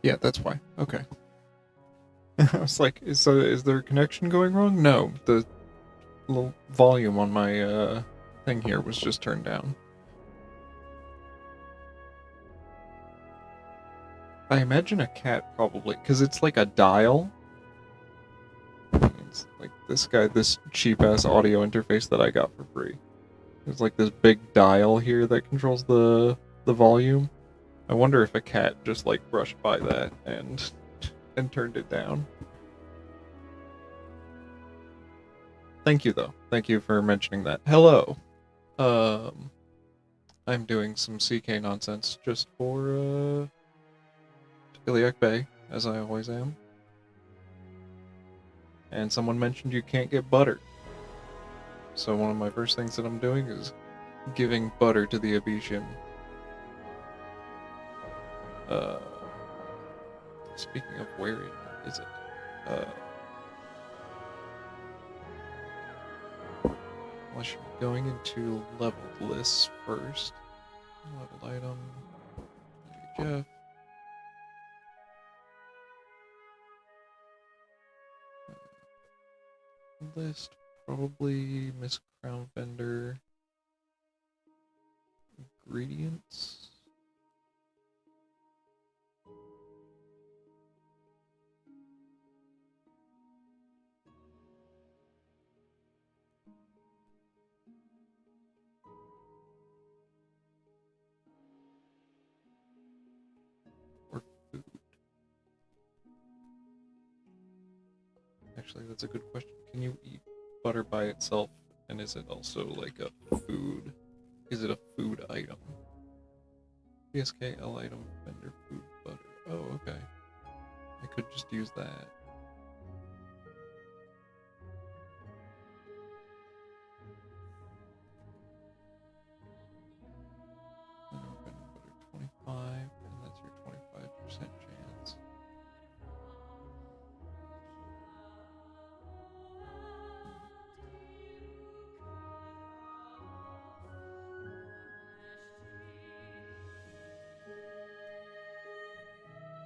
Yeah, that's why. Okay. I was like, is there a connection going wrong? No, the little volume on my thing here was just turned down. I imagine a cat probably, because it's like a dial. It's like this cheap ass audio interface that I got for free. There's like this big dial here that controls the volume. I wonder if a cat just like brushed by that and turned it down. Thank you though. Thank you for mentioning that. Hello. Um I'm doing some CK nonsense just for Iliac Bay, as I always am. And someone mentioned you can't get butter. So one of my first things that I'm doing is giving butter to the Abecean. Uh Speaking of where is it? I should be going into leveled lists first. Leveled item. Jeff. List. Probably Miss Crown Vendor. Ingredients. Or food. Actually, that's a good question. Can you eat butter by itself? And is it also like a food? Is it a food item? PSKL item vendor food butter. Oh, okay. I could just use that. Open butter 25, and that's your 25% chance.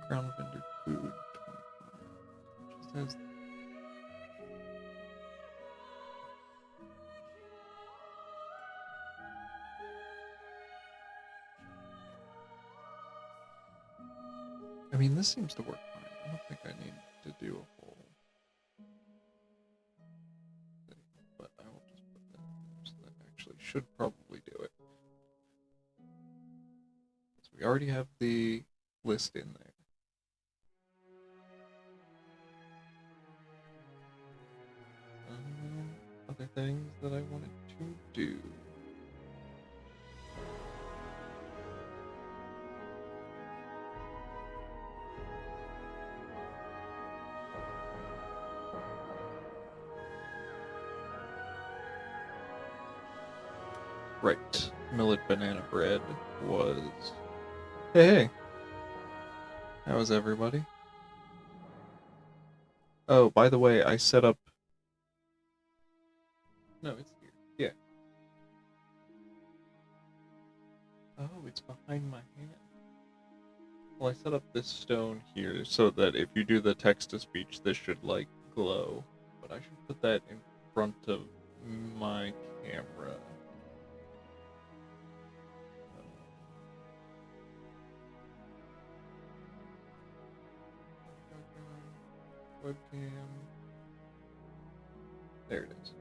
Crown vendor food 25. Just has. I mean, this seems to work fine. I don't think I need to do a whole thing, but I will just put that there, so that actually should probably do it. So we already have the list in there. Other things that I wanted to do. Right. Millet banana bread was. Hey, how is everybody? Oh, by the way, I set up. No, it's here. Yeah. Oh, it's behind my hand. Well, I set up this stone here so that if you do the text to speech, this should like glow. But I should put that in front of my camera. Webcam. There it is.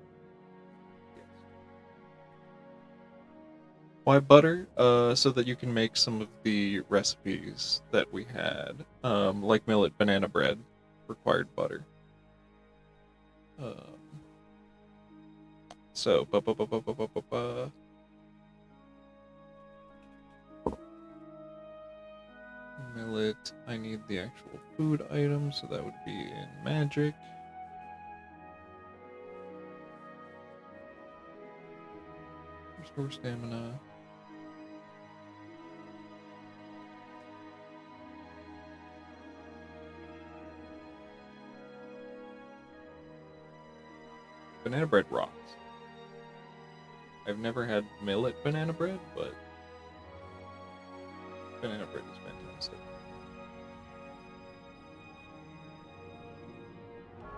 Yes. Why butter? So that you can make some of the recipes that we had, like millet banana bread, required butter. Um, so, millet. I need the actual food item, so that would be in magic. Restore stamina. Banana bread rocks. I've never had millet banana bread, but banana bread is fantastic.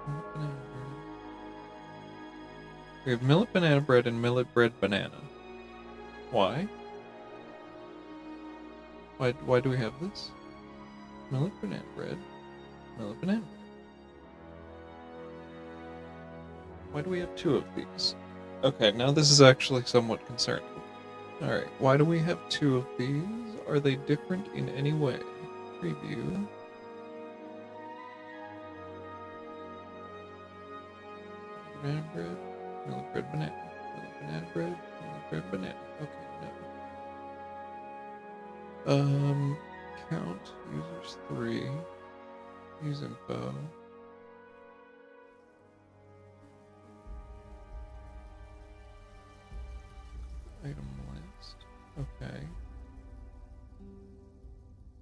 Millet banana bread. We have millet banana bread and millet bread banana. Why? Why do we have this? Millet banana bread. Millet banana bread. Why do we have two of these? Okay, now this is actually somewhat concerning. Alright, why do we have two of these? Are they different in any way? Preview. Banana bread, millet bread banana, millet banana bread, millet bread banana. Okay, no. Count, users 3, use info. Item list, okay.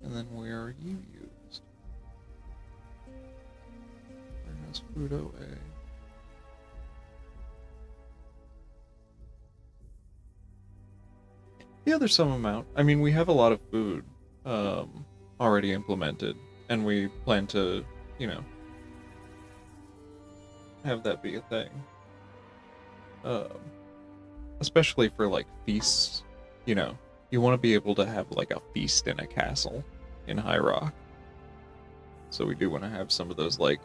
And then where are you used? Warehouse food OA. Yeah, there's some amount. I mean, we have a lot of food already implemented, and we plan to, you know, have that be a thing. Especially for, like, feasts, you know. You want to be able to have, like, a feast in a castle in High Rock. So we do want to have some of those, like,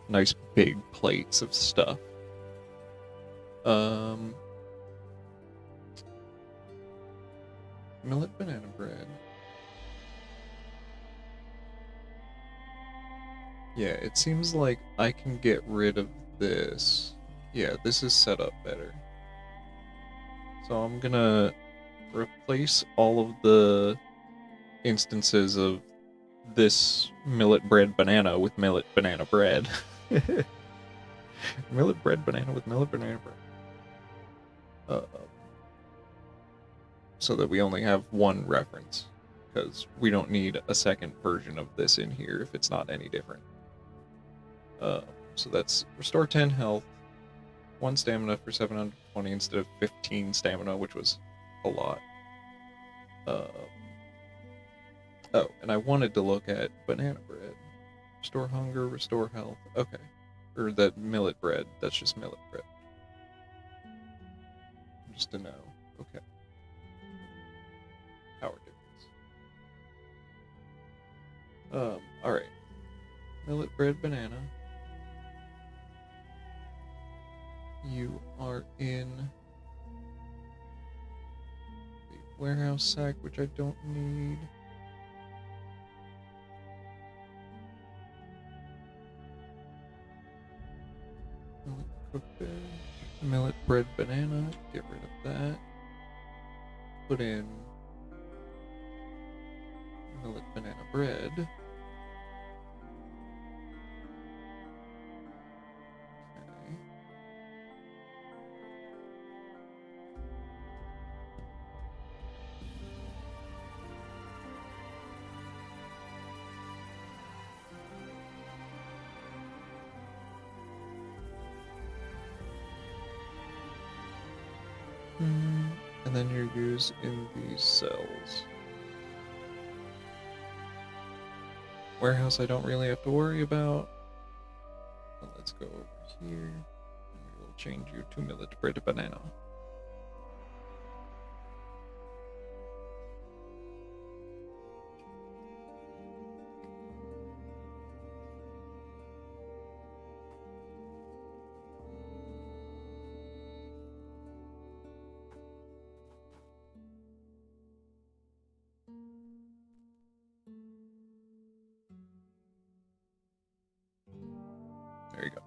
nice big plates of stuff. Millet banana bread. Yeah, it seems like I can get rid of this. Yeah, this is set up better. So I'm gonna replace all of the instances of this millet bread banana with millet banana bread. Millet bread banana with millet banana bread. So that we only have one reference, because we don't need a second version of this in here if it's not any different. So that's restore 10 health, 1 stamina for 720 instead of 15 stamina, which was a lot. Oh, and I wanted to look at banana bread. Restore hunger, restore health. Okay. Or that millet bread. That's just millet bread. Just to know. Okay. Power difference. Alright. Millet bread banana. You are in the warehouse sack, which I don't need. Millet cooked veg. Millet bread banana. Get rid of that. Put in millet banana bread. And then you're used in these cells. Warehouse I don't really have to worry about. But let's go over here. And we'll change you to millet bread banana. There you go.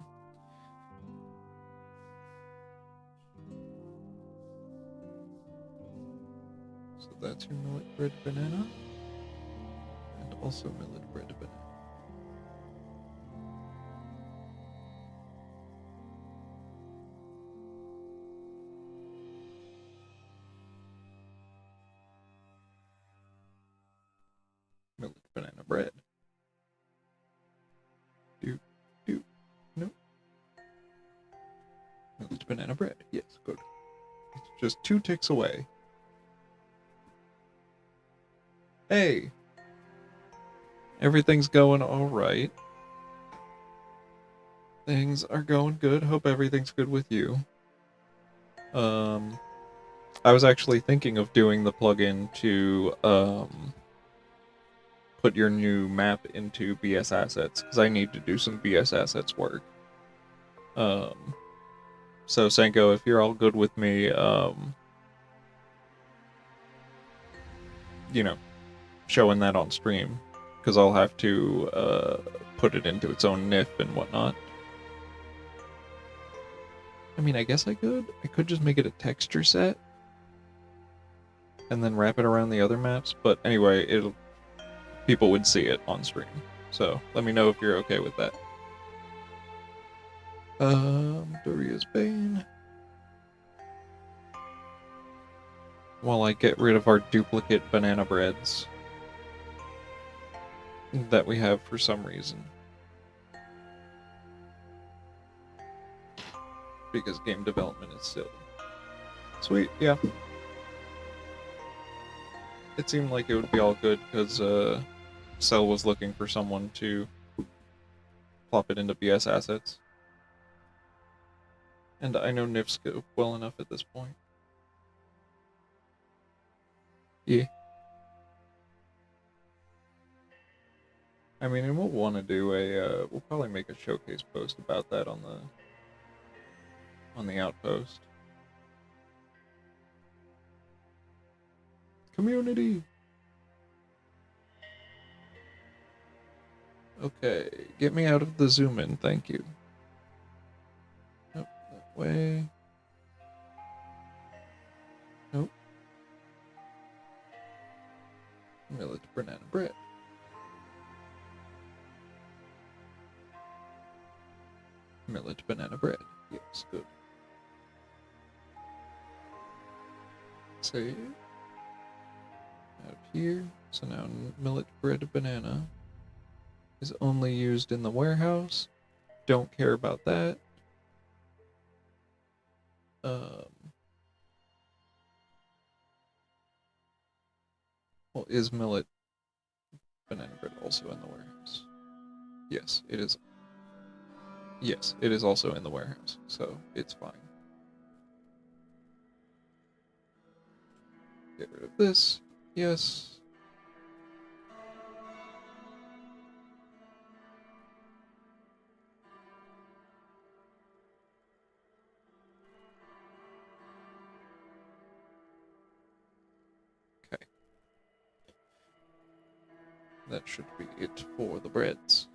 So that's your millet bread banana. And also millet bread banana. Millet banana bread. No. Millet banana bread. Yes, good. It's just 2 ticks away. Hey! Everything's going alright. Things are going good. Hope everything's good with you. I was actually thinking of doing the plugin to put your new map into BS Assets, because I need to do some BS Assets work. So Senko, if you're all good with me, you know, showing that on stream, because I'll have to put it into its own NIF and whatnot. I mean, I guess I could. I could just make it a texture set and then wrap it around the other maps, but anyway, people would see it on stream. So let me know if you're okay with that. Doria's Bane. While I get rid of our duplicate banana breads that we have for some reason. Because game development is silly. Sweet, yeah. It seemed like it would be all good because Cell was looking for someone to plop it into BS Assets. And I know Nifscope well enough at this point. Yeah. I mean, and we'll want to do we'll probably make a showcase post about that on the outpost. Community! Okay, get me out of the zoom in, thank you. Nope, that way. Nope. Millet banana bread. Millet banana bread. Yes, good. Save. Out here. So now millet bread banana is only used in the warehouse. Don't care about that. Well, is millet banana bread also in the warehouse? Yes, it is. Yes, it is also in the warehouse, so it's fine. Get rid of this. Yes. Okay. That should be it for the breads.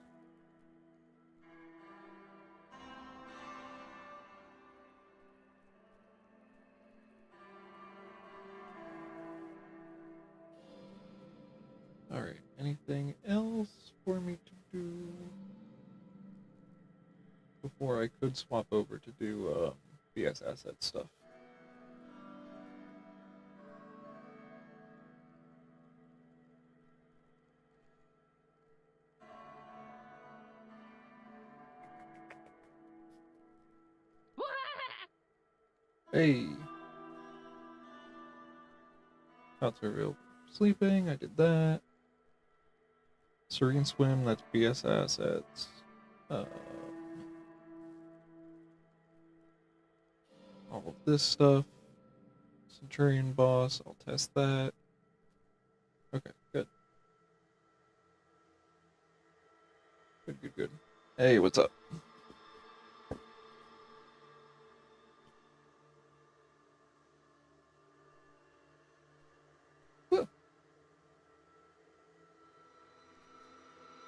Alright, anything else for me to do? Before I could swap over to do BS Asset stuff. Hey! Thoughts are real. Sleeping, I did that. Serene Swim, that's BS Assets. All of this stuff. Centurion Boss, I'll test that. Okay, good. Good. Hey, what's up?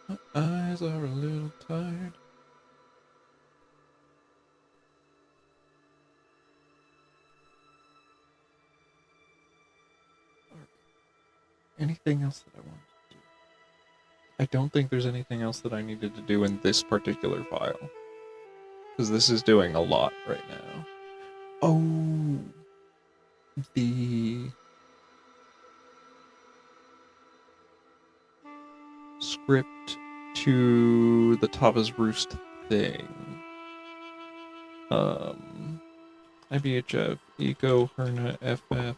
My eyes are a little tired. Anything else that I want to do? I don't think there's anything else that I needed to do in this particular file. Because this is doing a lot right now. Oh! The script to the Tava's Roost thing. IBHF, Eco, Herna, FF.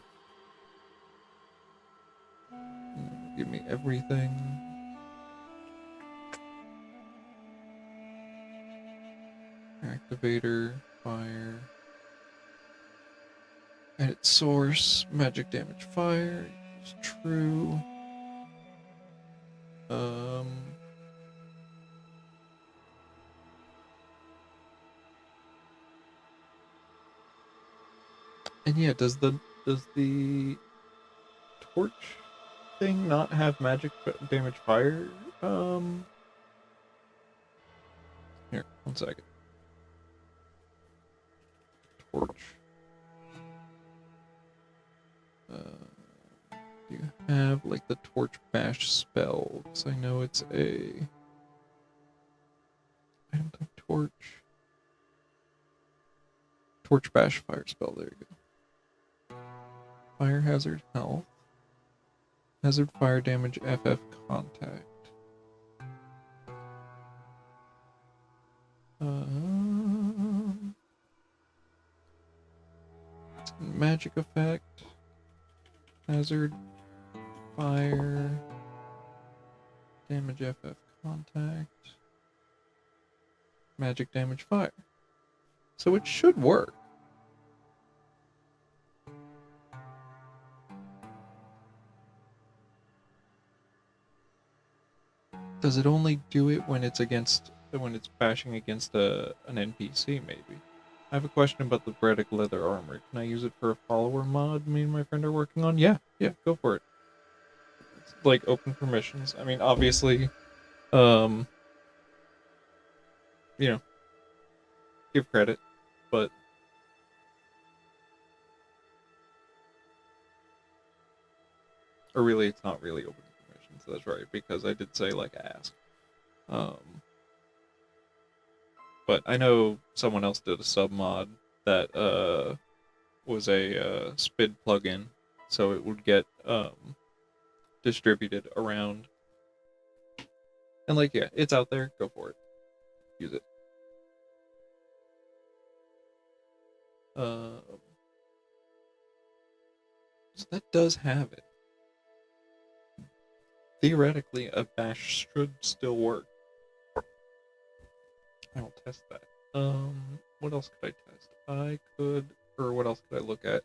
Give me everything. Activator, fire. Edit source, magic damage fire, is true. And yeah, does the torch thing not have magic damage fire? Here, 1 second. Torch. Do you have like the torch bash spell? Because I know it's a item type torch bash fire spell. There you go. Fire hazard health. Hazard fire damage FF contact. Magic effect. Hazard fire damage FF contact. Magic damage fire. So it should work. Does it only do it when it's bashing against an NPC, maybe? I have a question about the Bredic leather armor. Can I use it for a follower mod me and my friend are working on? Yeah, go for it. It's like open permissions. I mean, obviously, you know, give credit, but or really, it's not really open permissions. That's right, because I did say like ask. But I know someone else did a sub mod that was a SPID plugin, so it would get distributed around. And like, yeah, it's out there. Go for it. Use it. So that does have it. Theoretically, a bash should still work. I will test that. What else could I test? What else could I look at?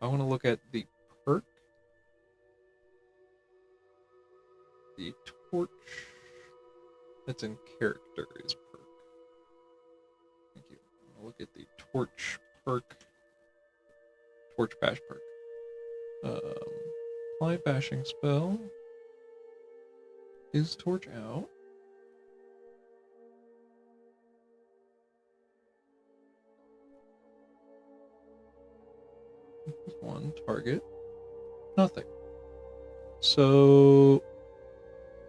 I want to look at the perk. The torch that's in character is perk. Thank you. I'll look at the torch perk. Torch bash perk. Apply bashing spell. Is torch out? One target. Nothing. So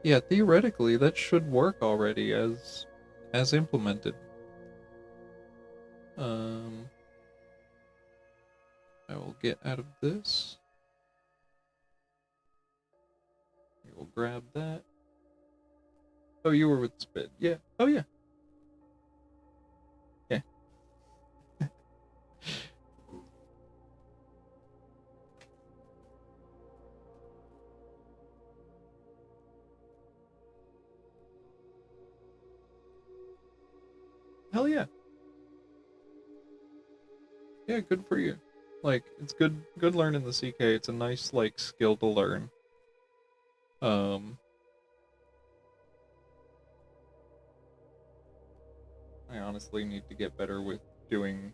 yeah, theoretically that should work already as implemented. I will get out of this. We will grab that. Oh, you were with Spid. Yeah. Oh yeah. Yeah. Hell yeah. Yeah, good for you. Like, it's good learning the CK. It's a nice like skill to learn. I honestly need to get better with doing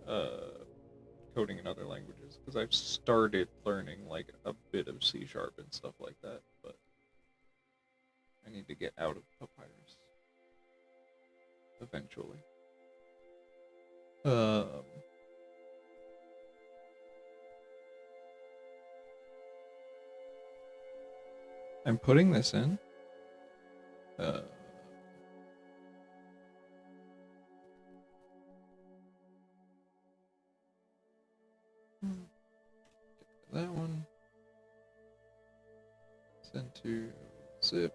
coding in other languages because I've started learning like a bit of C# and stuff like that, but I need to get out of Papyrus eventually. I'm putting this in. That one. Send to zip.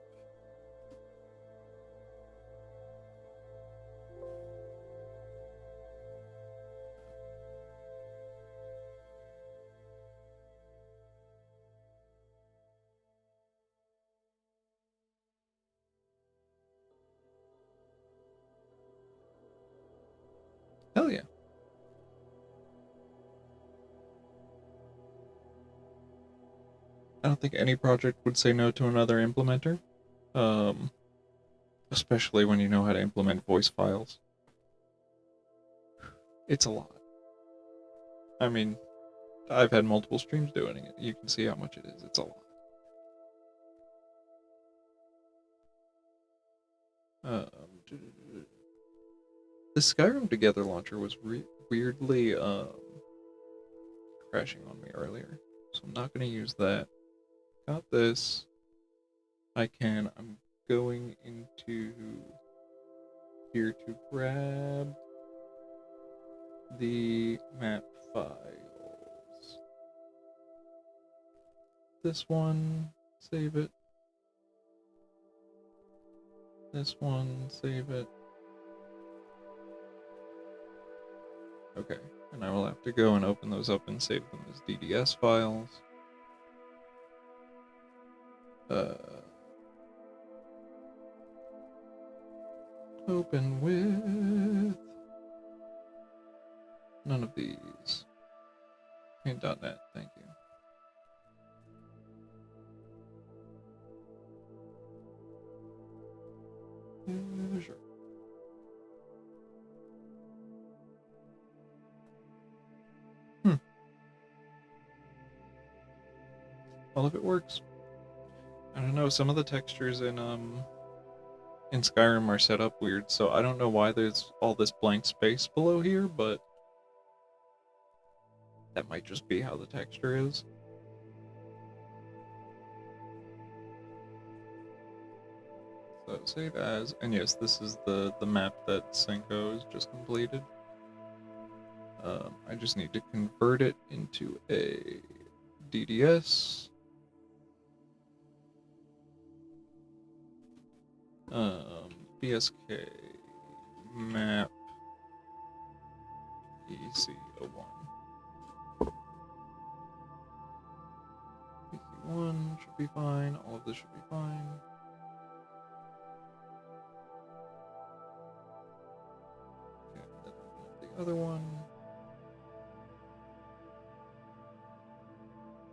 I don't think any project would say no to another implementer. Um, Especially when you know how to implement voice files. It's a lot. I mean, I've had multiple streams doing it. You can see how much it is. It's a lot. Um, the Skyrim Together launcher was weirdly crashing on me earlier, so I'm not going to use that. Got this. I'm going into here to grab the map files. This one, save it. This one, save it. Okay, and I will have to go and open those up and save them as DDS files. Open with none of these. Paint.net, thank you. Sure. Well, if it works. I don't know, some of the textures in Skyrim are set up weird, so I don't know why there's all this blank space below here, but that might just be how the texture is. So save as, and yes, this is the map that Senko has just completed. I just need to convert it into a DDS. BSK map EC01. EC1 should be fine. All of this should be fine. Okay, then open up the other one.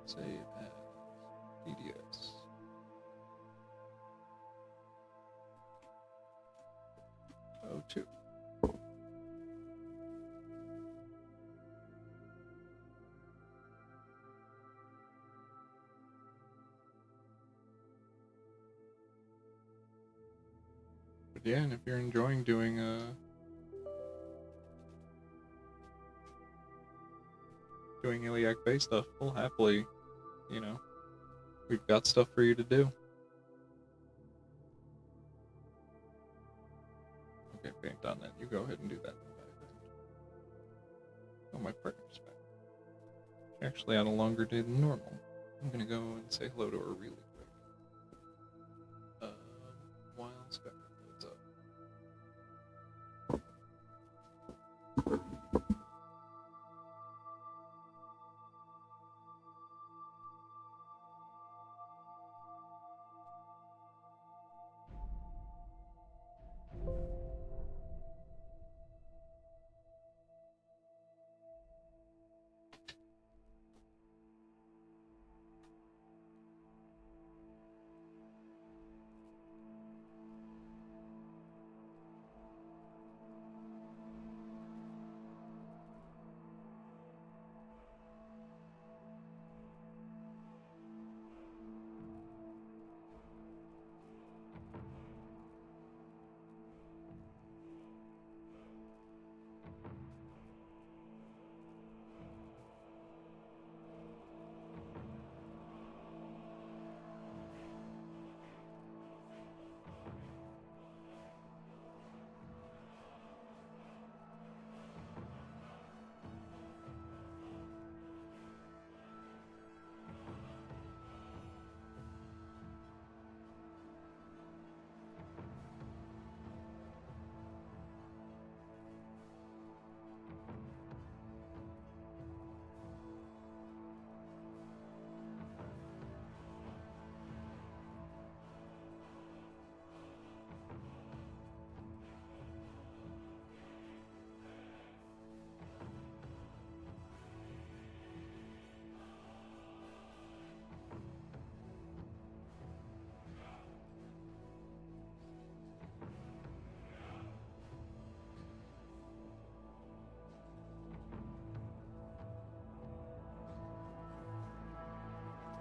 Save as DDS. O2. But yeah, and if you're enjoying doing Iliac Bay stuff, we'll happily, we've got stuff for you to do. Okay, Paint.net, you go ahead and do that. Oh, my partner's back. She actually had a longer day than normal. I'm gonna go and say hello to her really quick. While Skyrim loads up.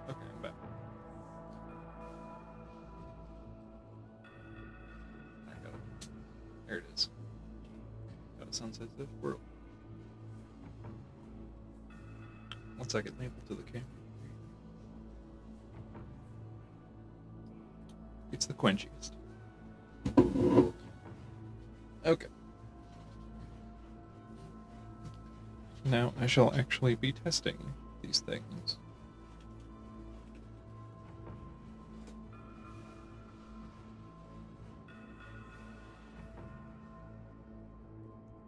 Okay, I'm back. There it is. Got a sun-sensitive world. 1 second, label to the camera. It's the quenchiest. Okay. Now I shall actually be testing these things.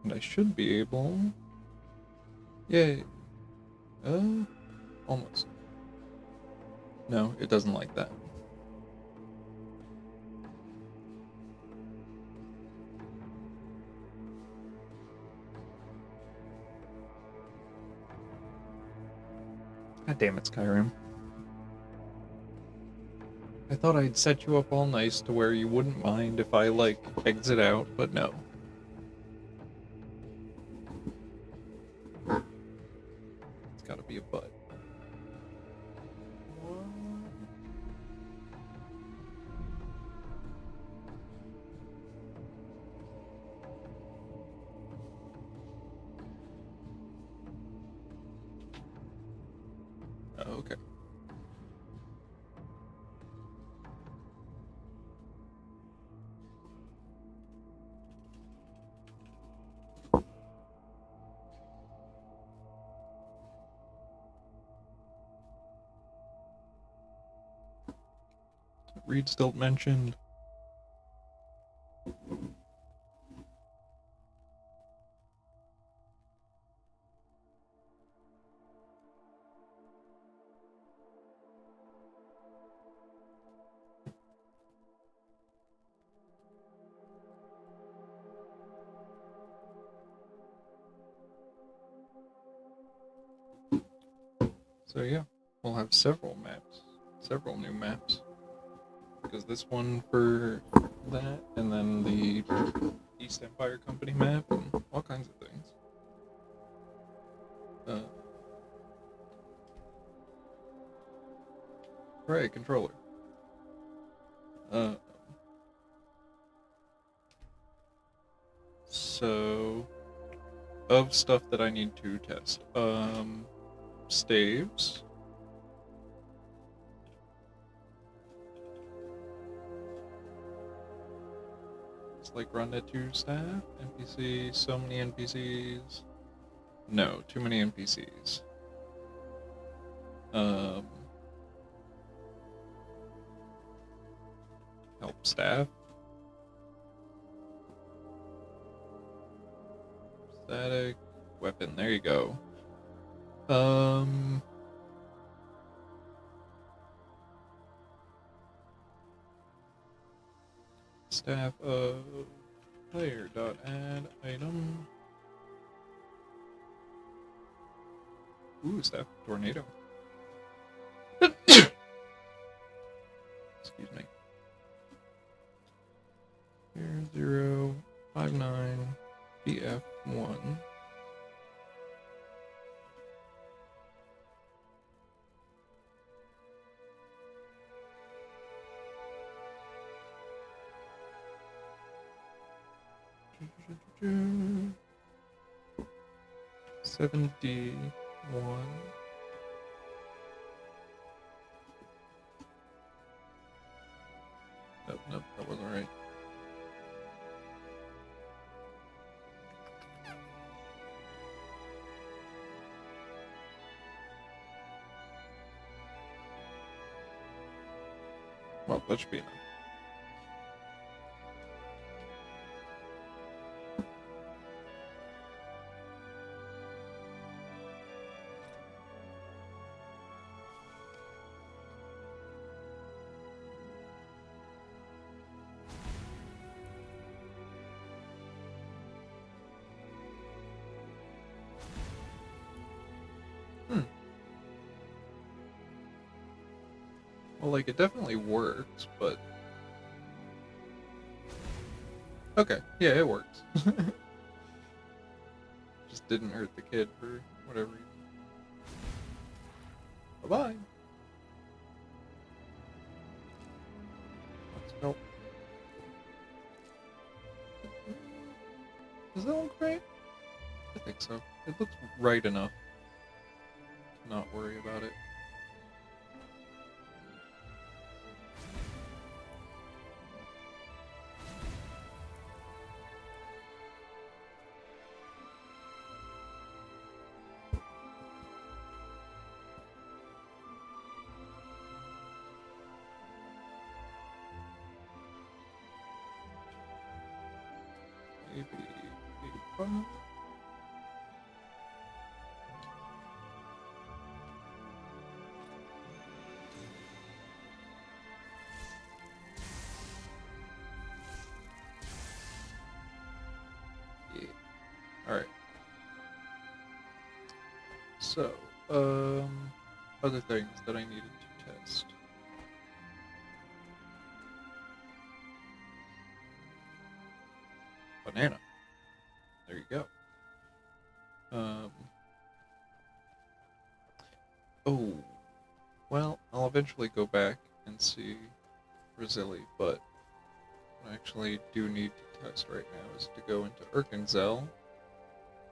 And I should be able... Yay. Almost. No, it doesn't like that. God damn it, Skyrim. I thought I'd set you up all nice to where you wouldn't mind if I, like, exit out, but no. It's gotta be a butt. Okay. Reed still mentioned. So yeah, we'll have several maps, several new maps. Because this one for that, and then the East Empire Company map, and all kinds of things. Right, controller. So, of stuff that I need to test. Staves. It's like run at 2 staff, NPC, so many NPCs. No, too many NPCs. Help staff. Static weapon, there you go. Staff of player dot add item. Ooh, staff tornado. Excuse me. 0059 BF1. $70 one. Nope, that wasn't right. Well, that should be enough. Well, like, it definitely works, but... Okay, yeah, it works. Just didn't hurt the kid for whatever reason. Bye-bye! Does that look right? I think so. It looks right enough to not worry about it. Maybe a bump. Yeah. Alright. So, other things that I needed to test. Banana. There you go. Oh, well, I'll eventually go back and see Rosilli, but what I actually do need to test right now is to go into Urkenzel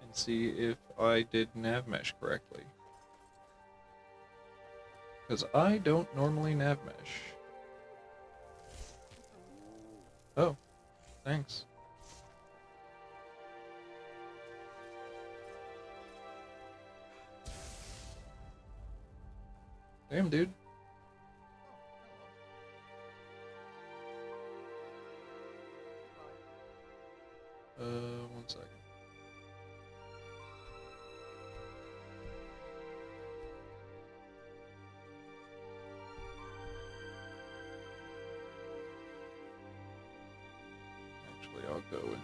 and see if I did navmesh correctly. Because I don't normally navmesh. Oh, thanks. Damn, dude. One second. Actually, I'll go in and...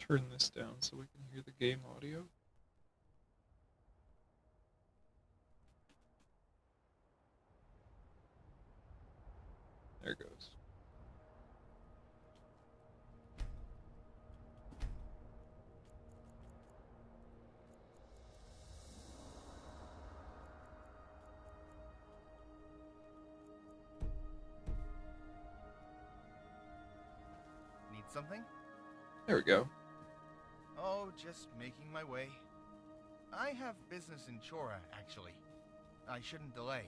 turn this down so we can hear the game audio. There it goes. Need something? There we go. Oh, just making my way. I have business in Chora, actually. I shouldn't delay.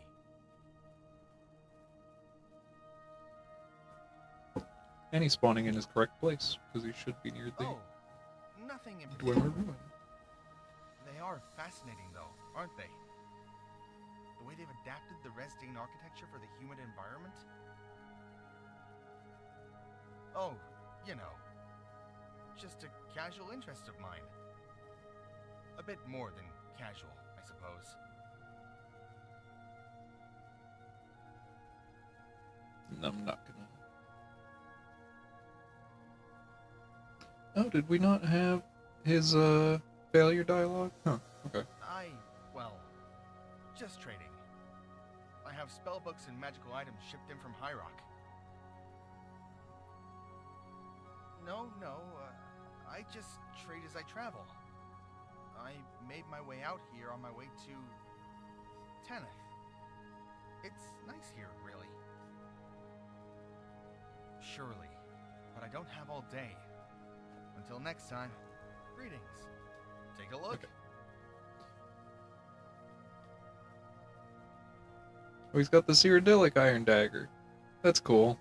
And he's spawning in his correct place, because he should be near the Oh, nothing in Dwemer particular. ruin. They are fascinating, though, aren't they? The way they've adapted the Resdane architecture for the humid environment? Oh, you know. Just a casual interest of mine. A bit more than casual, I suppose. I'm not gonna... Oh, did we not have his, failure dialogue? Huh, okay. Well, just trading. I have spellbooks and magical items shipped in from High Rock. No, I just trade as I travel. I made my way out here on my way to Tanith. It's nice here, really. Surely, but I don't have all day. Until next time, greetings. Take a look. Okay. Oh, he's got the Cyrodiilic Iron Dagger. That's cool.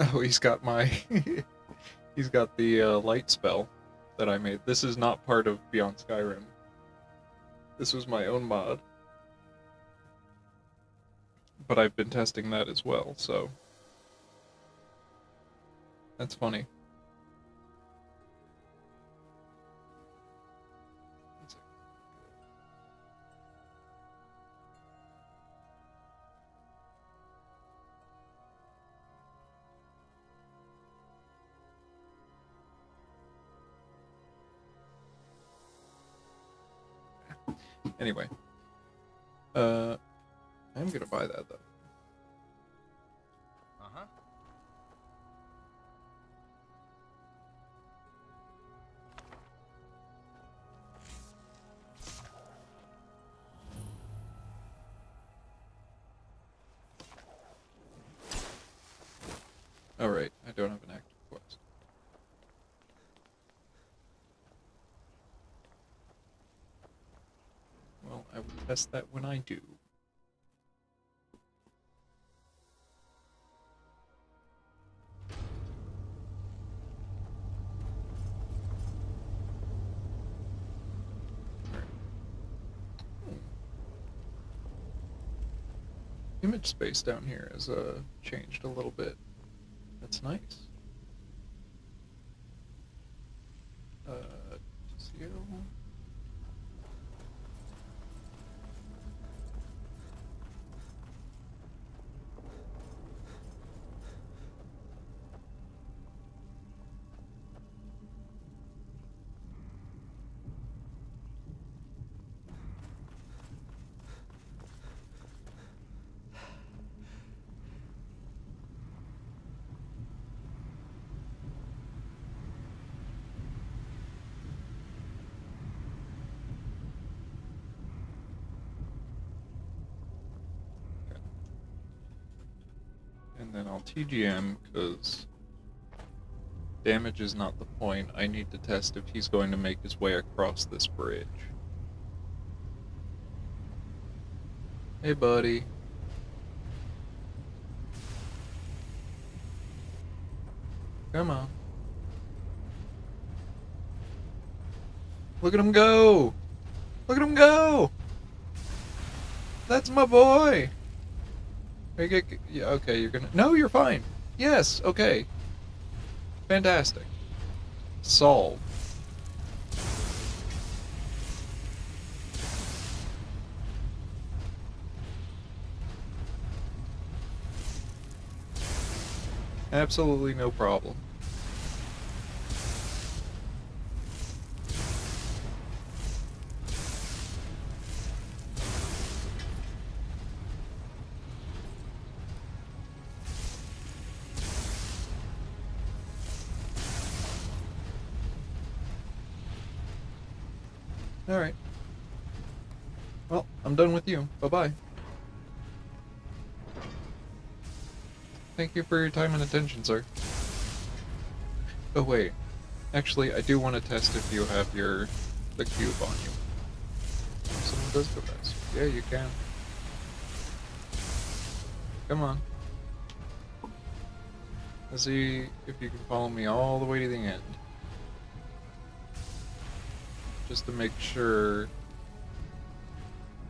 Oh, he's got my... he's got the light spell that I made. This is not part of Beyond Skyrim. This was my own mod. But I've been testing that as well, so... That's funny. Anyway. I'm gonna buy that though. Uh-huh. Alright, I don't have an active quest. Well, I will test that when I do. Alright. Image space down here has changed a little bit. That's nice. CO. And then I'll TGM, because damage is not the point. I need to test if he's going to make his way across this bridge. Hey, buddy. Come on. Look at him go! Look at him go! That's my boy! Yeah, okay, you're gonna... No, you're fine! Yes, okay. Fantastic. Solved. Absolutely no problem. Alright. Well, I'm done with you. Bye-bye. Thank you for your time and attention, sir. Oh, wait. Actually, I do want to test if you have the cube on you. Someone does go fast. Yeah, you can. Come on. Let's see if you can follow me all the way to the end. Just to make sure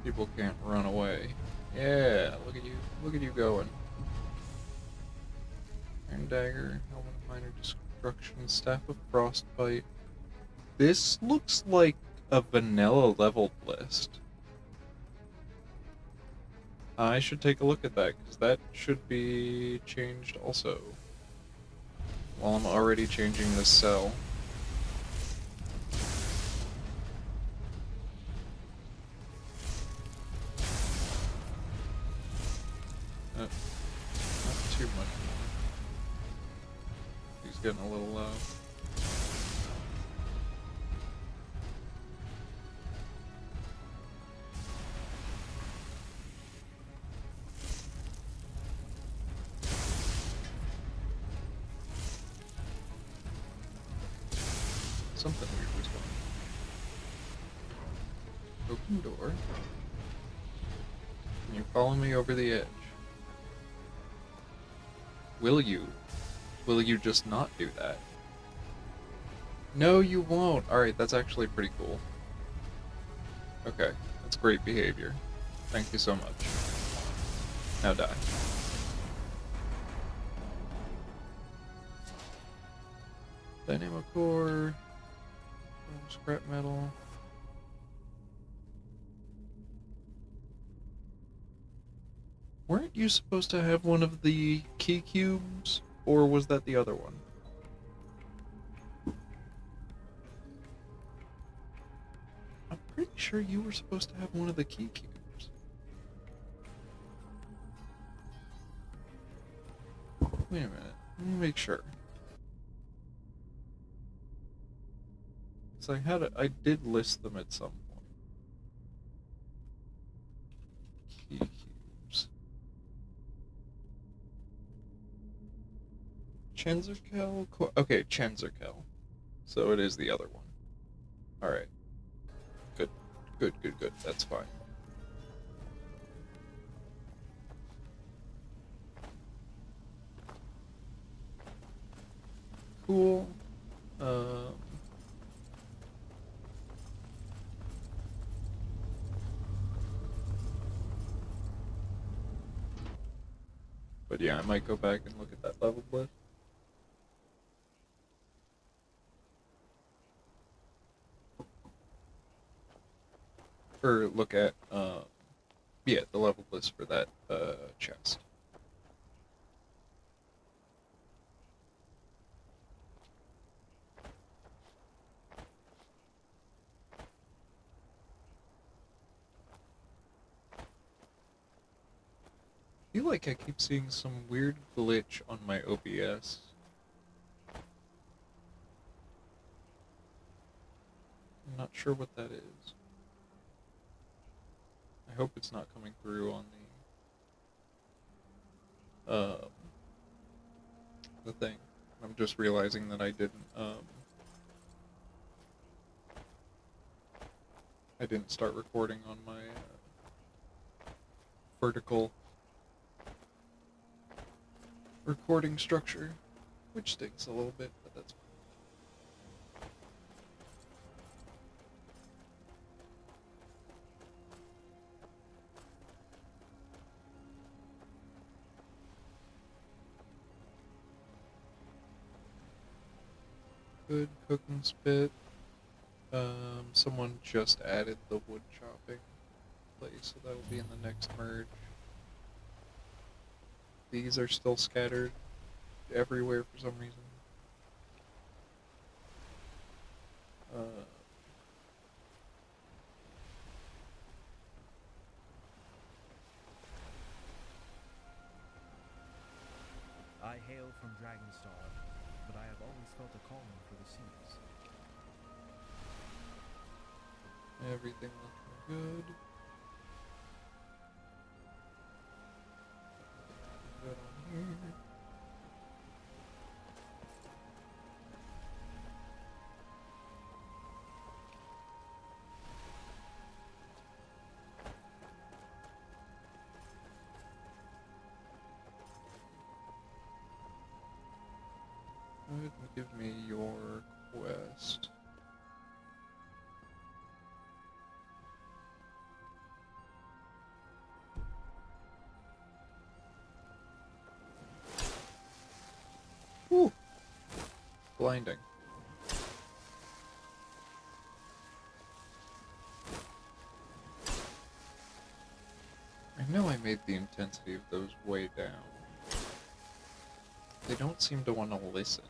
people can't run away. Yeah, look at you. Look at you going. Iron Dagger, Helmet of Minor Destruction, Staff of Frostbite. This looks like a vanilla leveled list. I should take a look at that, because that should be changed also. While I'm already changing this cell. Not too much more. He's getting a little low. Something weird was going on. Open door. Can you follow me over the edge? Will you? Will you just not do that? No, you won't. Alright, that's actually pretty cool. Okay, that's great behavior. Thank you so much. Now die. Dynamo core. Scrap metal. Weren't you supposed to have one of the key cubes? Or was that the other one? I'm pretty sure you were supposed to have one of the key cubes. Wait a minute. Let me make sure. So I did list them at some point. Key cubes. Chenzerkel? Okay, Chenzerkel. So it is the other one. Alright. Good. Good. That's fine. Cool. But yeah, I might go back and look at that level list. Or look at, yeah, the level list for that, chest. I feel like I keep seeing some weird glitch on my OBS. I'm not sure what that is. I hope it's not coming through on the thing. I'm just realizing that I didn't start recording on my vertical recording structure, which stinks a little bit, but that's fine. Good cooking spit. Someone just added the wood chopping place, so that will be in the next merge. These are still scattered everywhere for some reason. I hail from Dragonstar, but I have always felt a calling for the seas. Everything looking good. Good on here. Go ahead and give me your quest. Woo! Blinding. I know I made the intensity of those way down. They don't seem to want to listen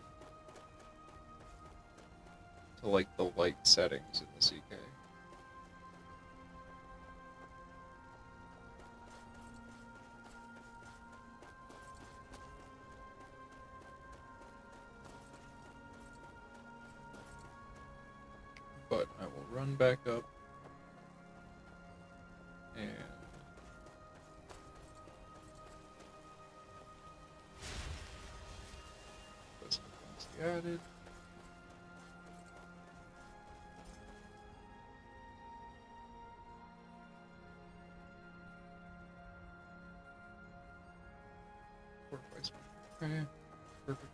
to, like, the light settings in the CK. But I will run back up and this one's added. Okay, perfect.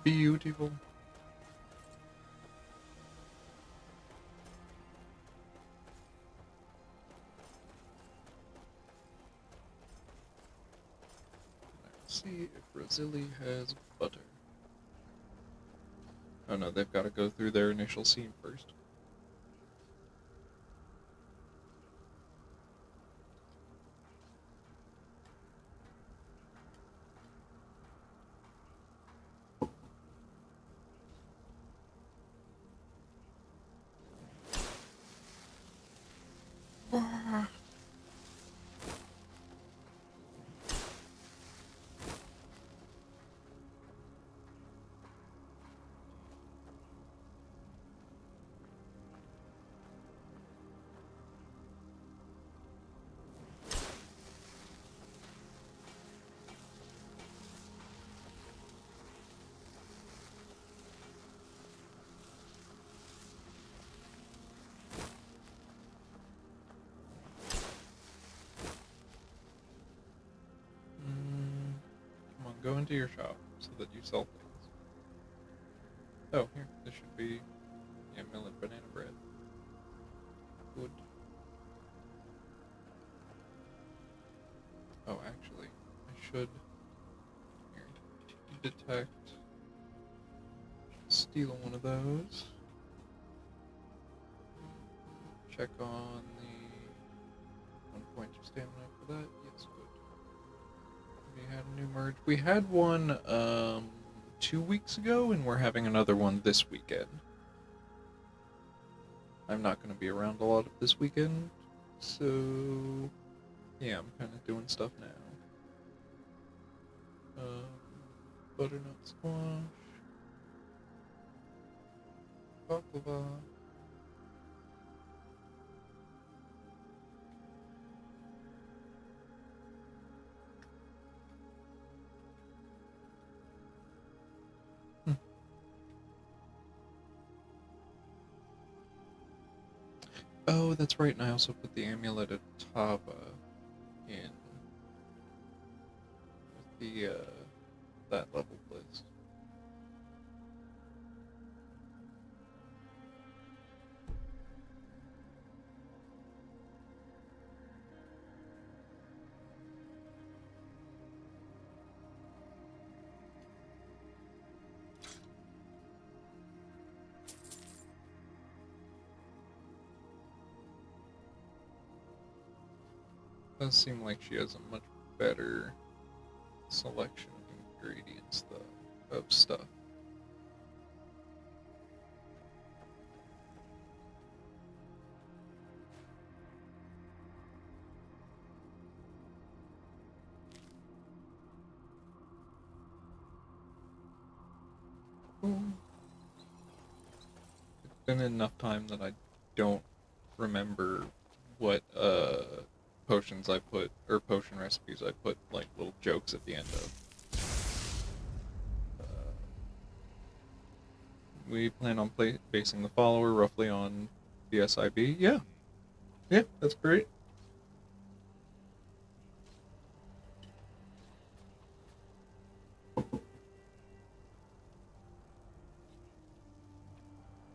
Beautiful. Let's see if Rosili has butter. Oh no, they've got to go through their initial scene first. go into your shop so that you sell things. Oh, here, this should be millet banana bread. Good. Oh, actually, I should here detect. Steal one of those. Check on the 1 point of stamina for that. Yes, good. We had a new merge. We had one 2 weeks ago, and we're having another one this weekend. I'm not going to be around a lot of this weekend, so yeah, I'm kind of doing stuff now. Butternut squash, baklava. Oh, that's right, and I also put the amulet of Tava in with the that level list. Does seem like she has a much better selection of ingredients, though, of stuff. It's been enough time that I don't remember what potions I put, or potion recipes I put, like, little jokes at the end of. We plan on basing the follower roughly on the SIB. Yeah. Yeah, that's great.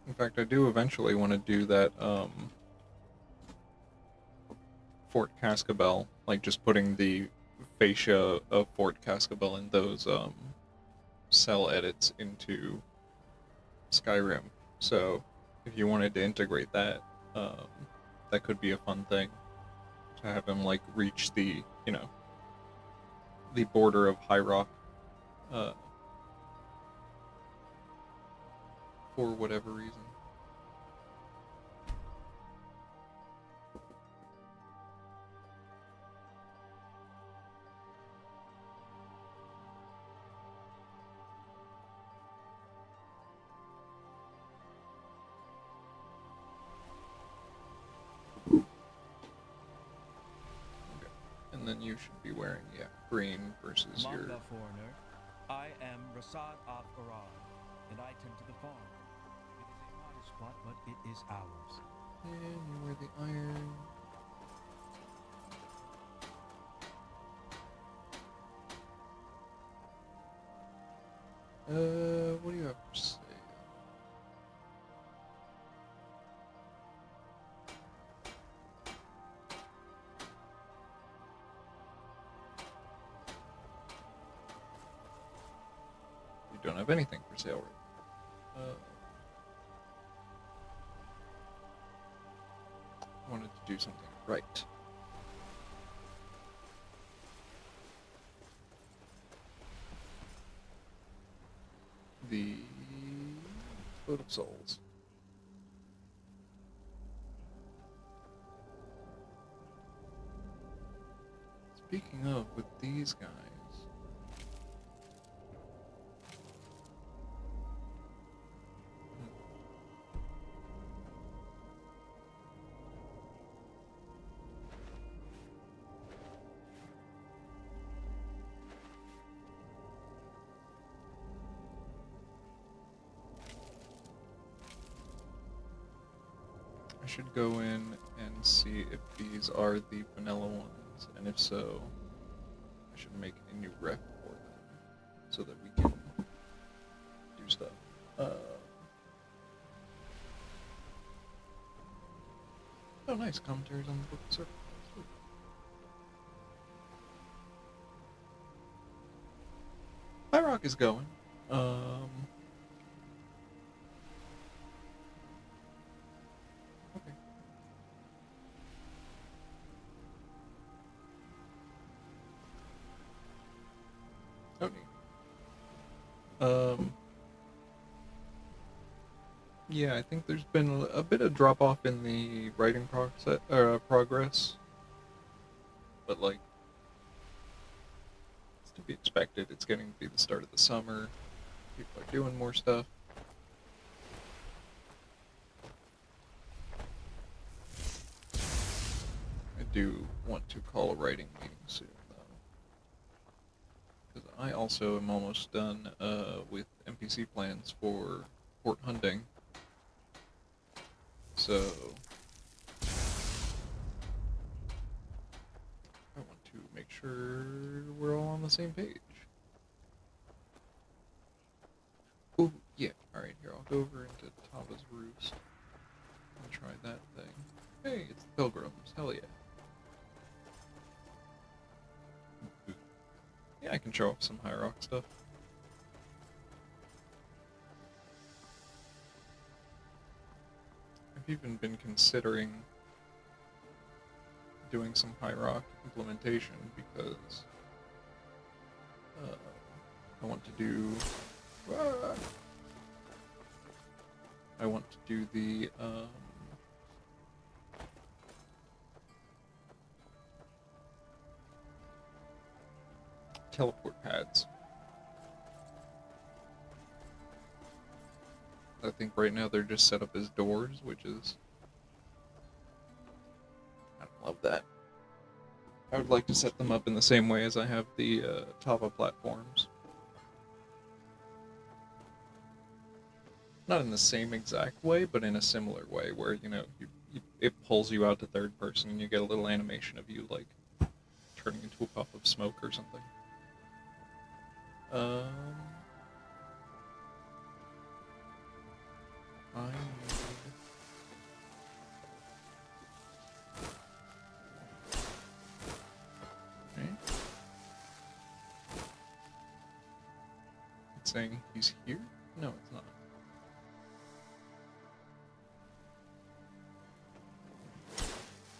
In fact, I do eventually want to do that, Fort Cascabel, like just putting the fascia of Fort Cascabel and those, cell edits into Skyrim. So, if you wanted to integrate that, that could be a fun thing to have him like reach the, the border of High Rock, uh, for whatever reason. And then you should be wearing, green versus your... Manga foreigner, I am Rasad of Iran, and I tend to the farm. It is a modest plot, but it is ours. And you wear the iron. What do you have for sale? You don't have anything for sale, right? I wanted to do something right. The Foot of Souls. Speaking of, with these guys, I should go in and see if these are the vanilla ones, and if so, I should make a new rep for them. so that we can do stuff. Oh, nice commentaries on the book of Circle. High Rock is going. Okay. Okay. Yeah, I think there's been a bit of drop off in the writing progress, but like, it's to be expected. It's getting to be the start of the summer. People are doing more stuff. I do want to call a writing meeting soon, though, because I also am almost done with NPC plans for Fort Hunting. So I want to make sure we're all on the same page. Ooh, yeah. Alright, here, I'll go over into Tava's Roost and try that thing. Hey, it's the Pilgrims. Hell yeah. Yeah, I can show off some High Rock stuff. I've even been considering doing some High Rock implementation because I want to do the teleport pads. I think right now they're just set up as doors, which is... I don't love that. I would like to set them up in the same way as I have the Tava platforms. Not in the same exact way, but in a similar way, where, you know, it pulls you out to third person and you get a little animation of you, like, turning into a puff of smoke or something. I need... Okay. It's saying he's here? No, it's not.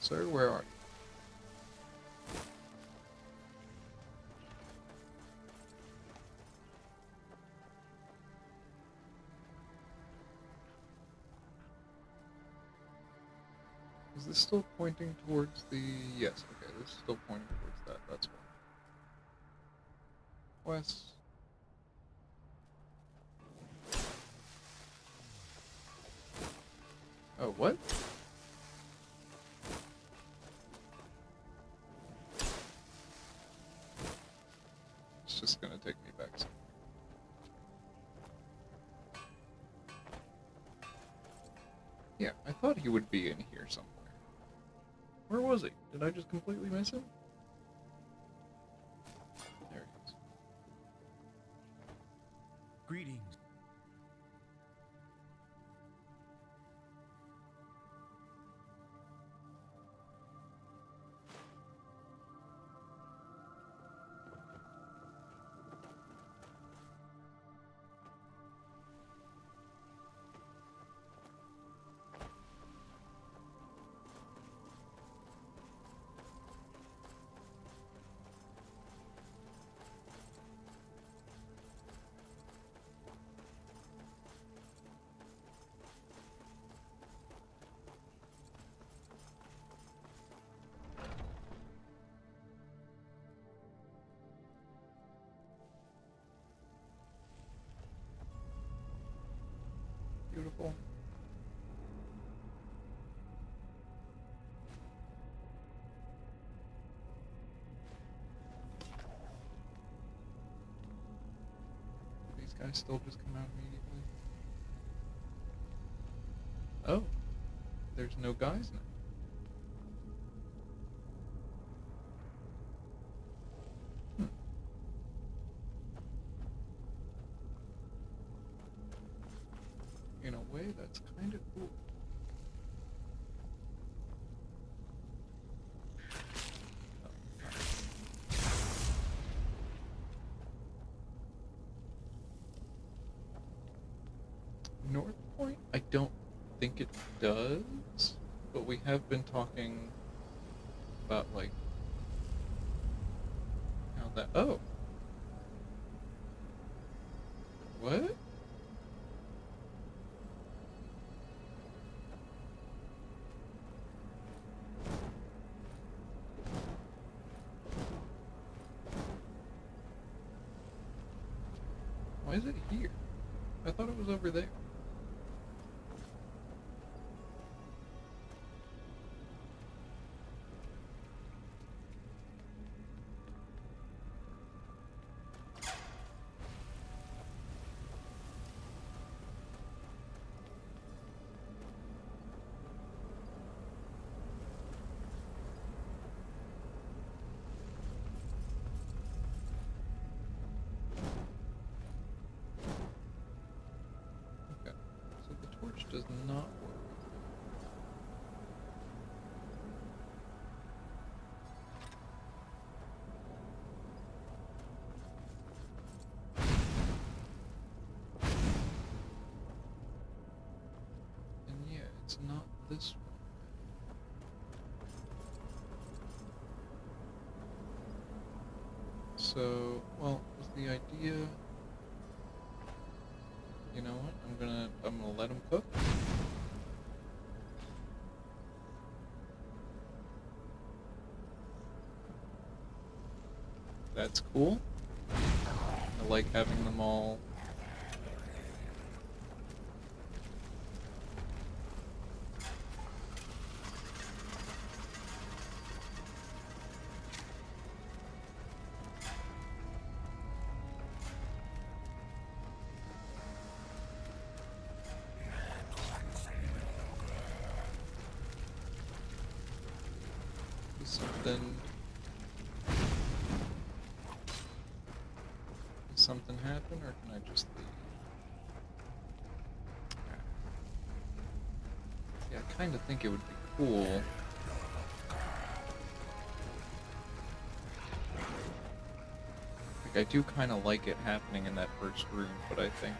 Sir, where are you? Is this still pointing towards the... Yes, okay, this is still pointing towards that, that's why. West. Oh, what? It's just gonna take me back somewhere. Yeah, I thought he would be in here somewhere. Where was he? Did I just completely miss him? There he is. Greetings. Beautiful. These guys still just come out immediately. Oh, there's no guys now. in a way, that's kind of cool. North Point, I don't think it does, but we have been talking about, like, how that... Oh! What? Why is it here? I thought it was over there. Okay, so the torch does not work. And yeah, it's not this one. So, well, was the idea... You know what? I'm gonna let him cook. That's cool. I like having them all. Something. Does something happen, or can I just leave? Yeah, I kind of think it would be cool. Like, I do kind of like it happening in that first room, but I think.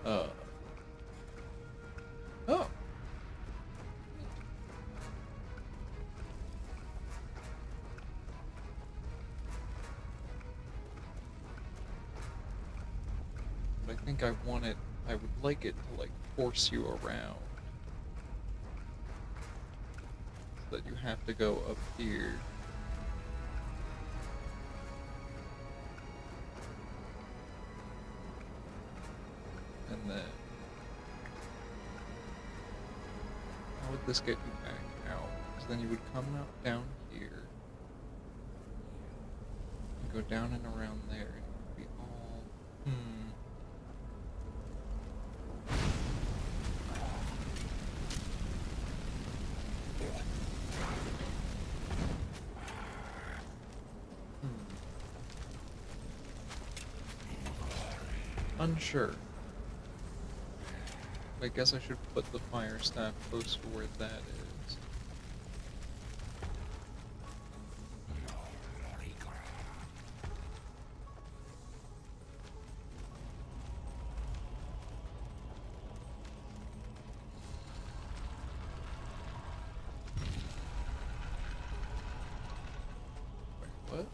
Oh. I think I would like it to, like, force you around. So that you have to go up here. And then... How would this get you back out? Because then you would come out down here. And go down and around there, and it would be all... Unsure. I guess I should put the fire staff close to where that is. Wait, what?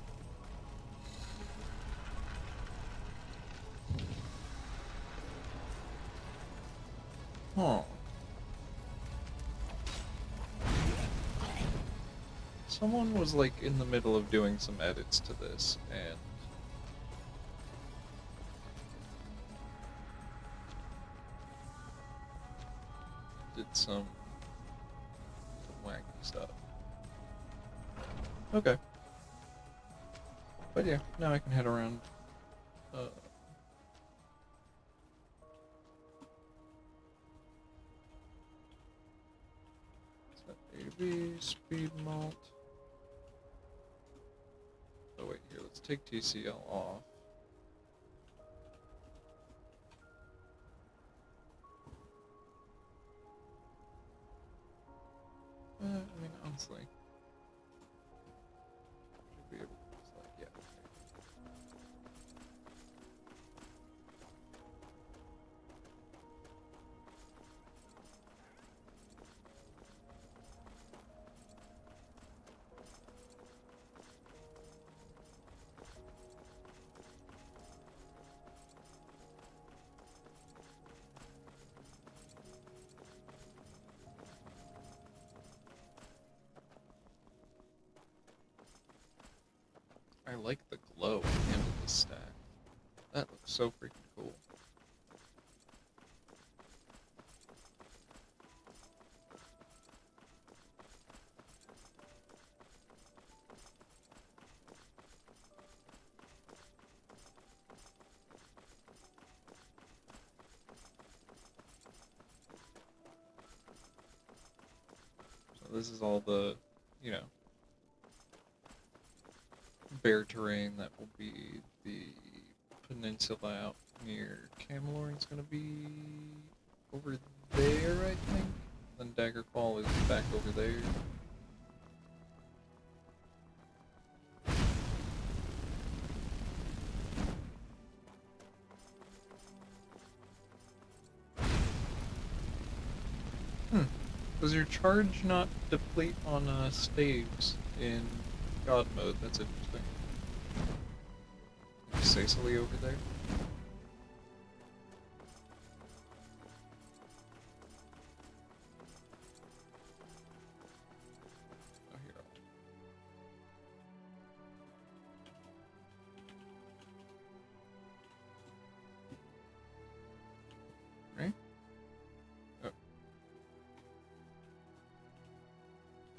Huh. Someone was, like, in the middle of doing some edits to this, and... did some wacky stuff. Okay. But yeah, now I can head around. AB, speed malt. Oh wait, here, let's take TCL off. honestly. Should be able to just like, yeah. I like the glow at the end of this stack. That looks so freaking cool. So this is all the, you know, bare terrain that will be the peninsula out near Camelorn is going to be over there, I think. Then Daggerfall is back over there. Does your charge not deplete on staves in God mode? That's interesting. Is Cecily over there? Oh, here. Right? Oh.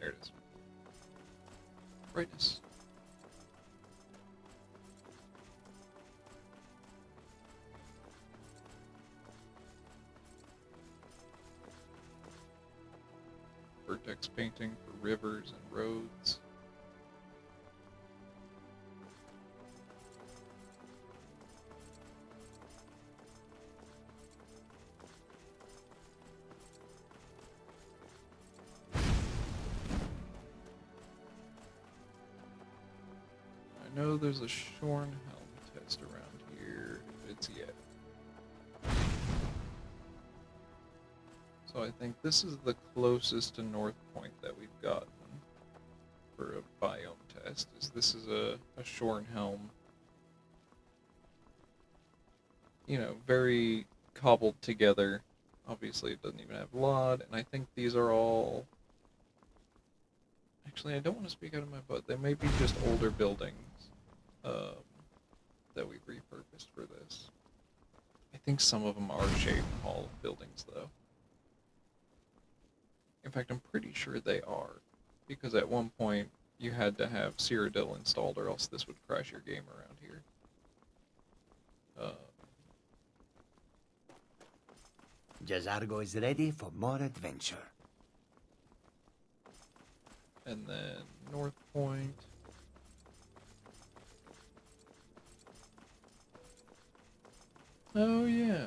There it is. Brightness. Vertex painting for rivers and roads. I know there's a Shorn Helm test around here, if it's yet. So I think this is the closest to North Point that we've gotten for a biome test. This is a Shorn Helm. You know, very cobbled together. Obviously it doesn't even have Lod, and I think these are all... Actually, I don't want to speak out of my butt. They may be just older buildings that we've repurposed for this. I think some of them are Shaven Hall buildings, though. In fact, I'm pretty sure they are, because at one point you had to have Cyrodiil installed or else this would crash your game around here. Jazargo is ready for more adventure. And then North Point. Oh yeah,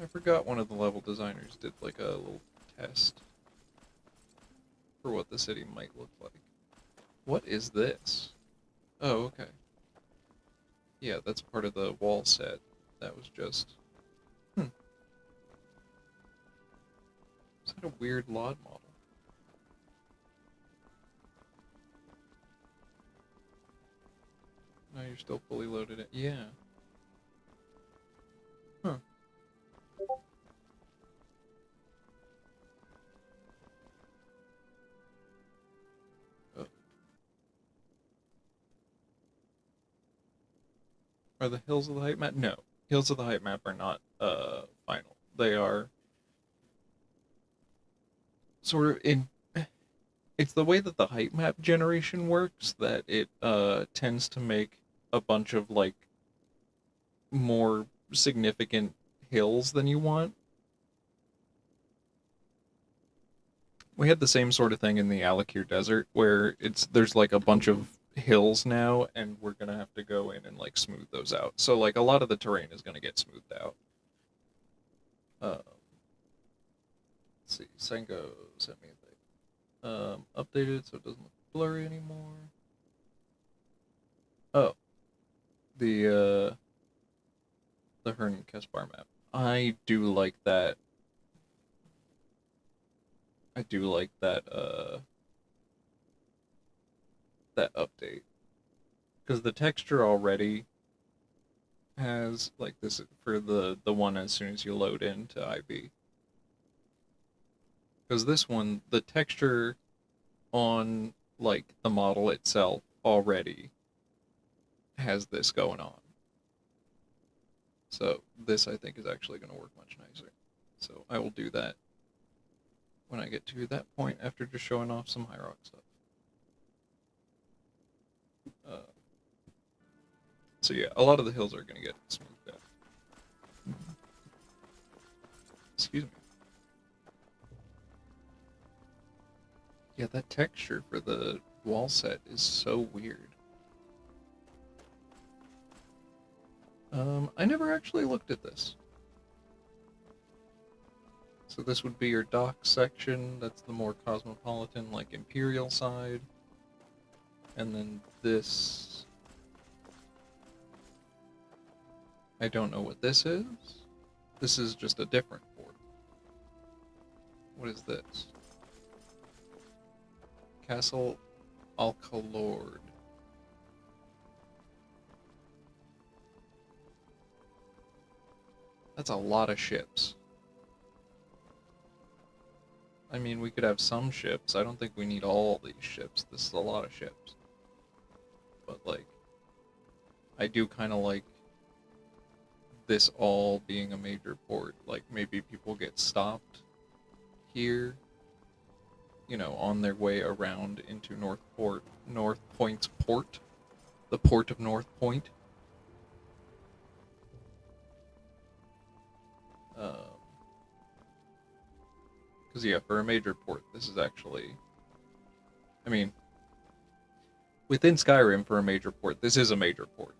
I forgot one of the level designers did like a little test for what the city might look like. What is this? Oh, okay. Yeah, that's part of the wall set. That was just... Is that a weird Lod model? No, you're still fully loaded in. Yeah. Huh. Oh. Are the Hills of the Height map? No. Hills of the Height map are not final. They are sort of in... It's the way that the height map generation works that it tends to make a bunch of like more significant hills than you want. We had the same sort of thing in the Alakir Desert where there's like a bunch of hills now and we're gonna have to go in and like smooth those out. So like a lot of the terrain is gonna get smoothed out. Let's see, Sengo sent me a thing. Updated so it doesn't look blurry anymore. Oh, the Hern Kespar map. I do like that. I do like that update. Because the texture already has, like, this for the one as soon as you load into IB. Because this one, the texture on, like, the model itself already has this going on. So this, I think, is actually going to work much nicer. So I will do that when I get to that point after just showing off some High Rock stuff. So yeah, a lot of the hills are going to get smoothed out. Excuse me. Yeah, that texture for the wall set is so weird. I never actually looked at this. So this would be your dock section, that's the more cosmopolitan, like, Imperial side. And then this... I don't know what this is. This is just a different port. What is this? Castle Alcalord. That's a lot of ships. I mean, we could have some ships. I don't think we need all these ships. This is a lot of ships. But, like, I do kind of like this all being a major port. Like, maybe people get stopped here, you know, on their way around into North Point's port. The port of North Point. Because, yeah, for a major port, this is actually... I mean, within Skyrim, for a major port, this is a major port.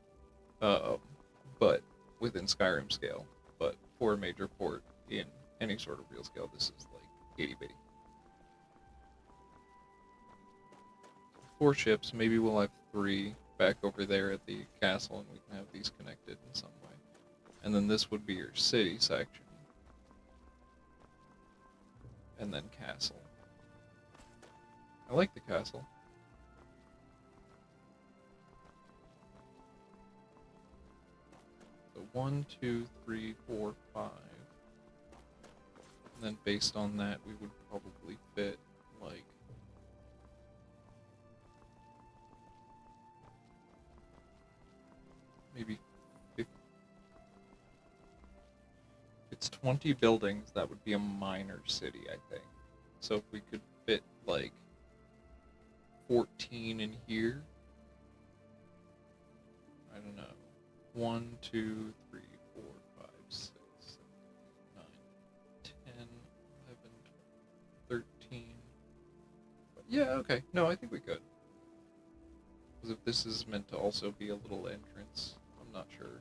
But within Skyrim scale. But for a major port in any sort of real scale, this is like itty-bitty. 4 ships, maybe we'll have 3 back over there at the castle, and we can have these connected in some way. And then this would be your city section. And then castle. I like the castle. So 1, 2, 3, 4, 5. And then based on that, we would probably fit, like... maybe 50. It's 20 buildings, that would be a minor city, I think. So if we could fit, like, 14 in here, I don't know. 1, 2, 3, 4, 5, 6, 7, 9, 10, 11, 13. But yeah, okay. No, I think we could. Because if this is meant to also be a little entrance, I'm not sure.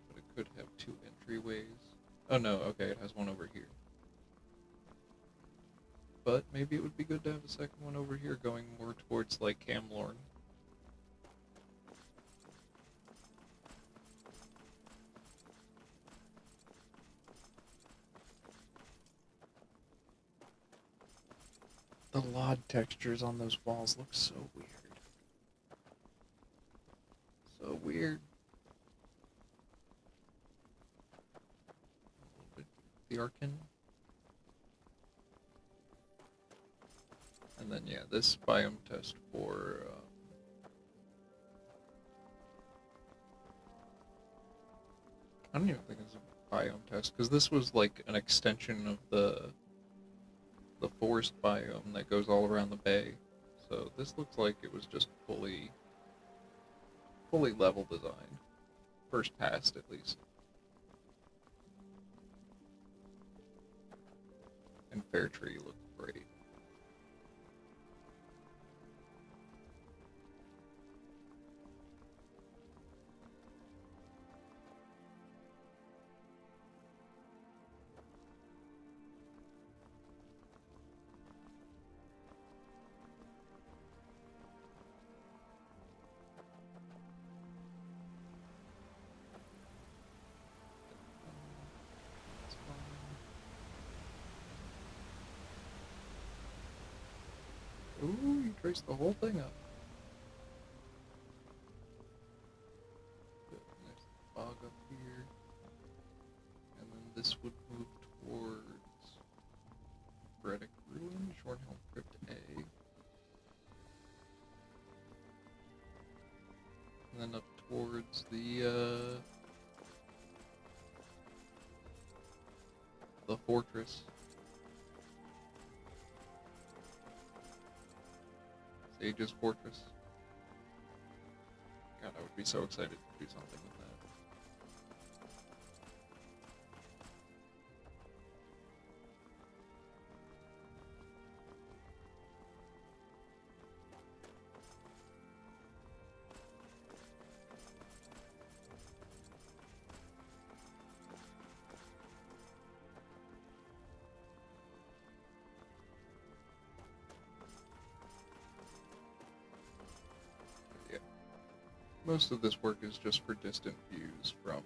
But it could have 2 entryways. Oh no, okay, it has one over here. But maybe it would be good to have a second one over here going more towards, like, Camlorn. The LOD textures on those walls look so weird. So weird. The Urkenzel. And then, yeah, this biome test for... I don't even think it's a biome test, because this was like an extension of the forest biome that goes all around the bay. So this looks like it was just fully level design. First pass, at least. And Fair Tree looked great. trace the whole thing up. Good. And there's the fog up here. And then this would move towards Bredick Ruin, Shornhelm Crypt A. And then up towards the fortress. Sage's Fortress. God, I would be so excited to do something with that. Most of this work is just for distant views from,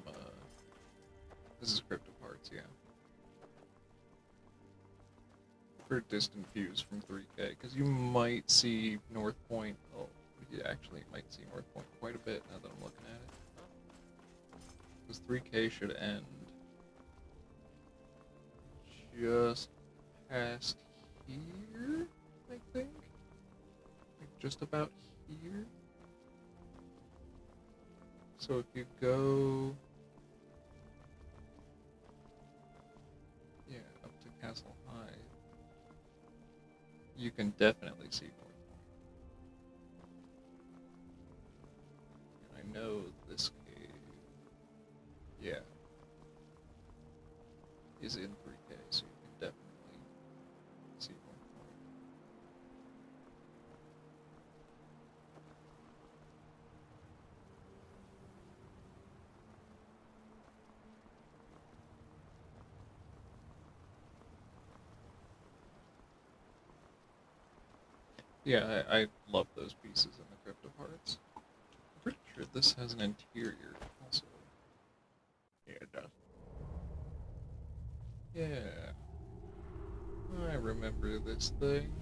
this is Crypt of Hearts, yeah. For distant views from 3K, because you might see North Point, oh, you actually might see North Point quite a bit now that I'm looking at it. Because 3K should end just past here, I think? Like just about here? So if you go, yeah, up to Castle High, you can definitely see North Point. And I know this cave, yeah, is in 3K, so you can definitely see North Point. Yeah, I love those pieces in the Crypt of Hearts. I'm pretty sure this has an interior also. Yeah, it does. Yeah. I remember this thing.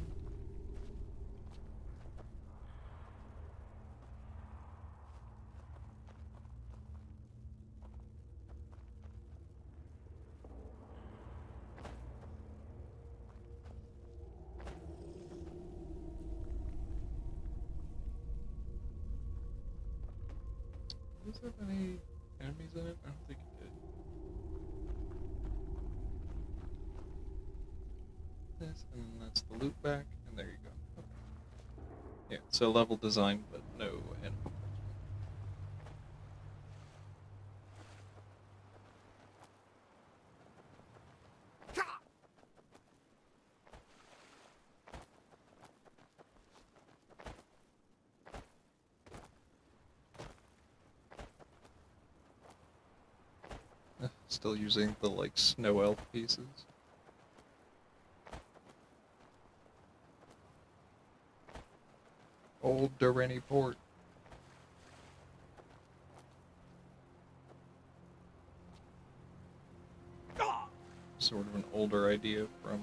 Does it have any enemies in it? I don't think it did. This, and then that's the loop back, and there you go. Okay. Yeah, so level design, but no enemy. Still using the, like, snow elf pieces. Old Durrani Port. Sort of an older idea from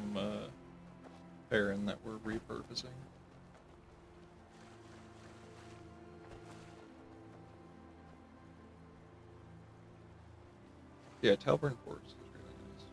Farron that we're repurposing. Yeah, Talburn Forest is really nice.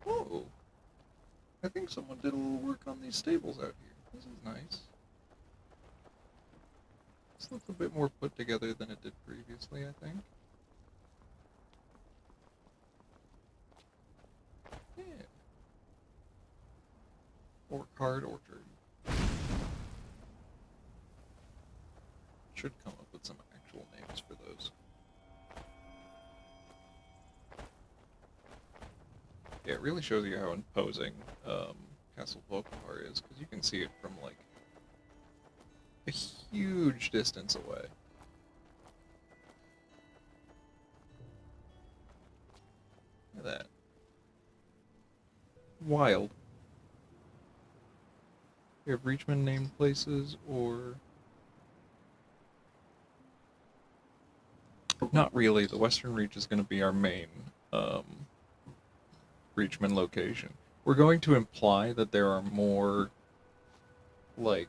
Oh, I think someone did a little work on these stables out here. This is nice. This looks a bit more put together than it did previously, I think. Yeah. Or Card Orchard. Should come up with some actual names for those. Yeah, it really shows you how imposing Castle Volkmar is, because you can see it from, like, a huge distance away. Look at that. Wild. You have Breachman named places, or... Not really. The Western Reach is going to be our main Breachman location. We're going to imply that there are more, like,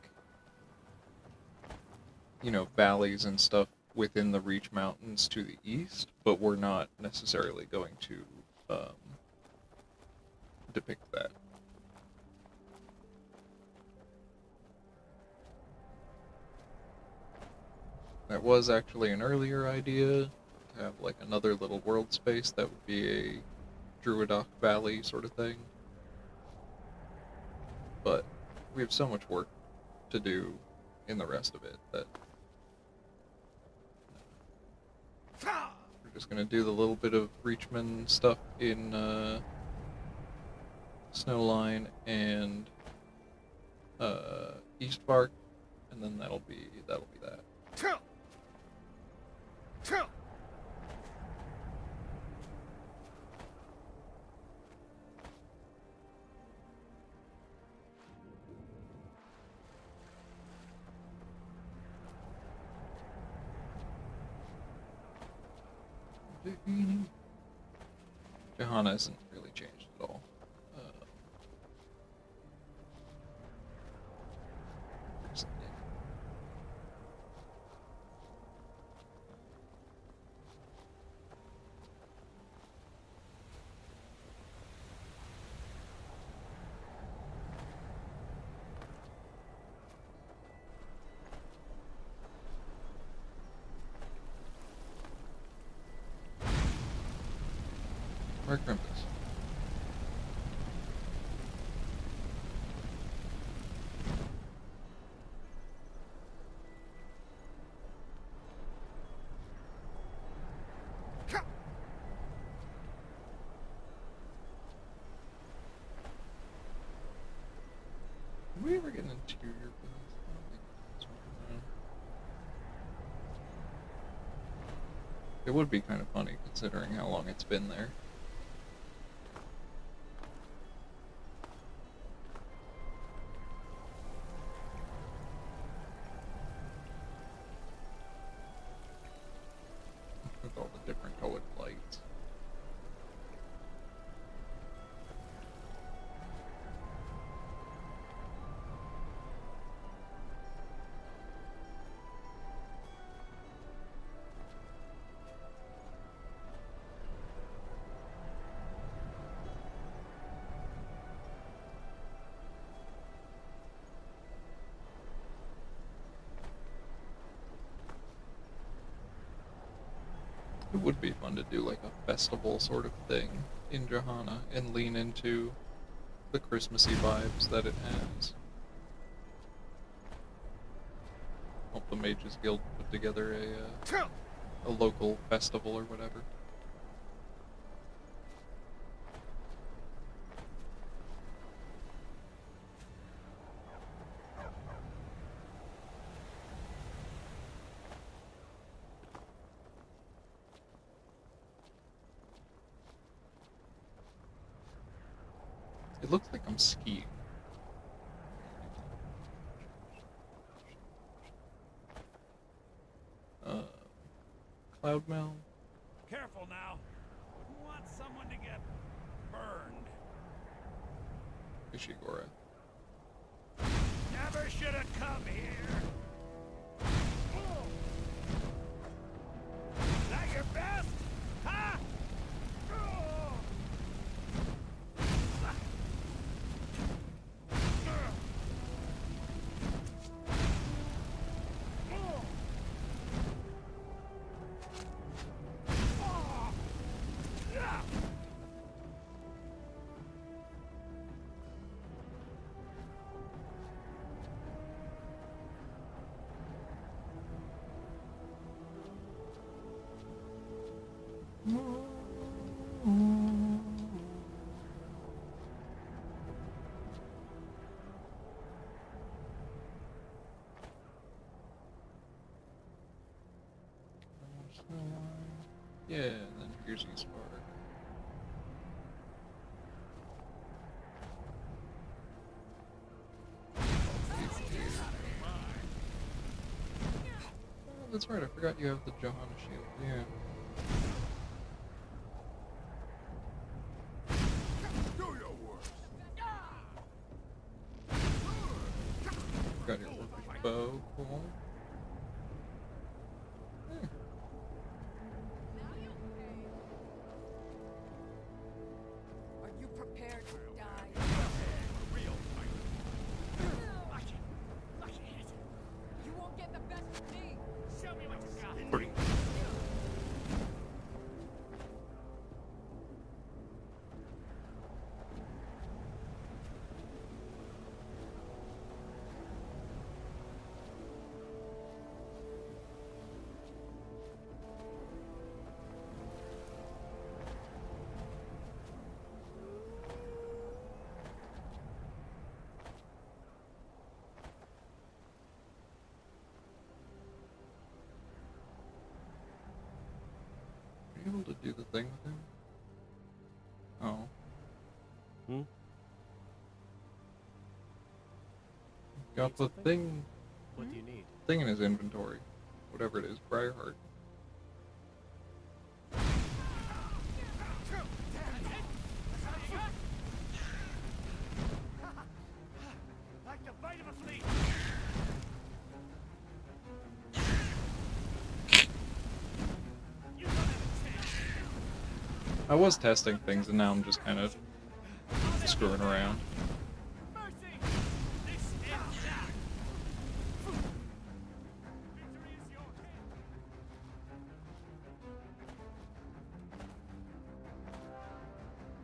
you know, valleys and stuff within the Reach Mountains to the east, but we're not necessarily going to depict that. That was actually an earlier idea, to have like another little world space that would be a Druidoc Valley sort of thing. But we have so much work to do in the rest of it that we're just gonna do the little bit of Breachman stuff in Snowline and Eastbark, and then that'll be that. Johanna hasn't really changed at all. Recently. Mark Grimpus. Did we ever get an interior booth? I don't think that's one. It would be kind of funny considering how long it's been there. With all the different colored lights. It would be fun to do like a festival sort of thing in Johanna and lean into the Christmassy vibes that it has. Hope the Mages Guild put together a local festival or whatever. It looks like I'm skiing. Cloudmail. Careful now. Who wants someone to get burned? Ishigora. Never should have come here. Is that your best? Huh? Yeah, and then here's East Park. Oh, that's right, I forgot you have the Johanna shield. Yeah. Got your orcish bow, cool. Hmm. Are you prepared to die? You won't get the best of me. Show me what you got. Pretty. Are you able to do the thing with him? Oh. Got Need the something? thing What do you need? thing in his inventory. Whatever it is, Briarheart. Like the bite of a flea. I was testing things and now I'm just kind of screwing around. Mercy! This ends now. Victory is yours.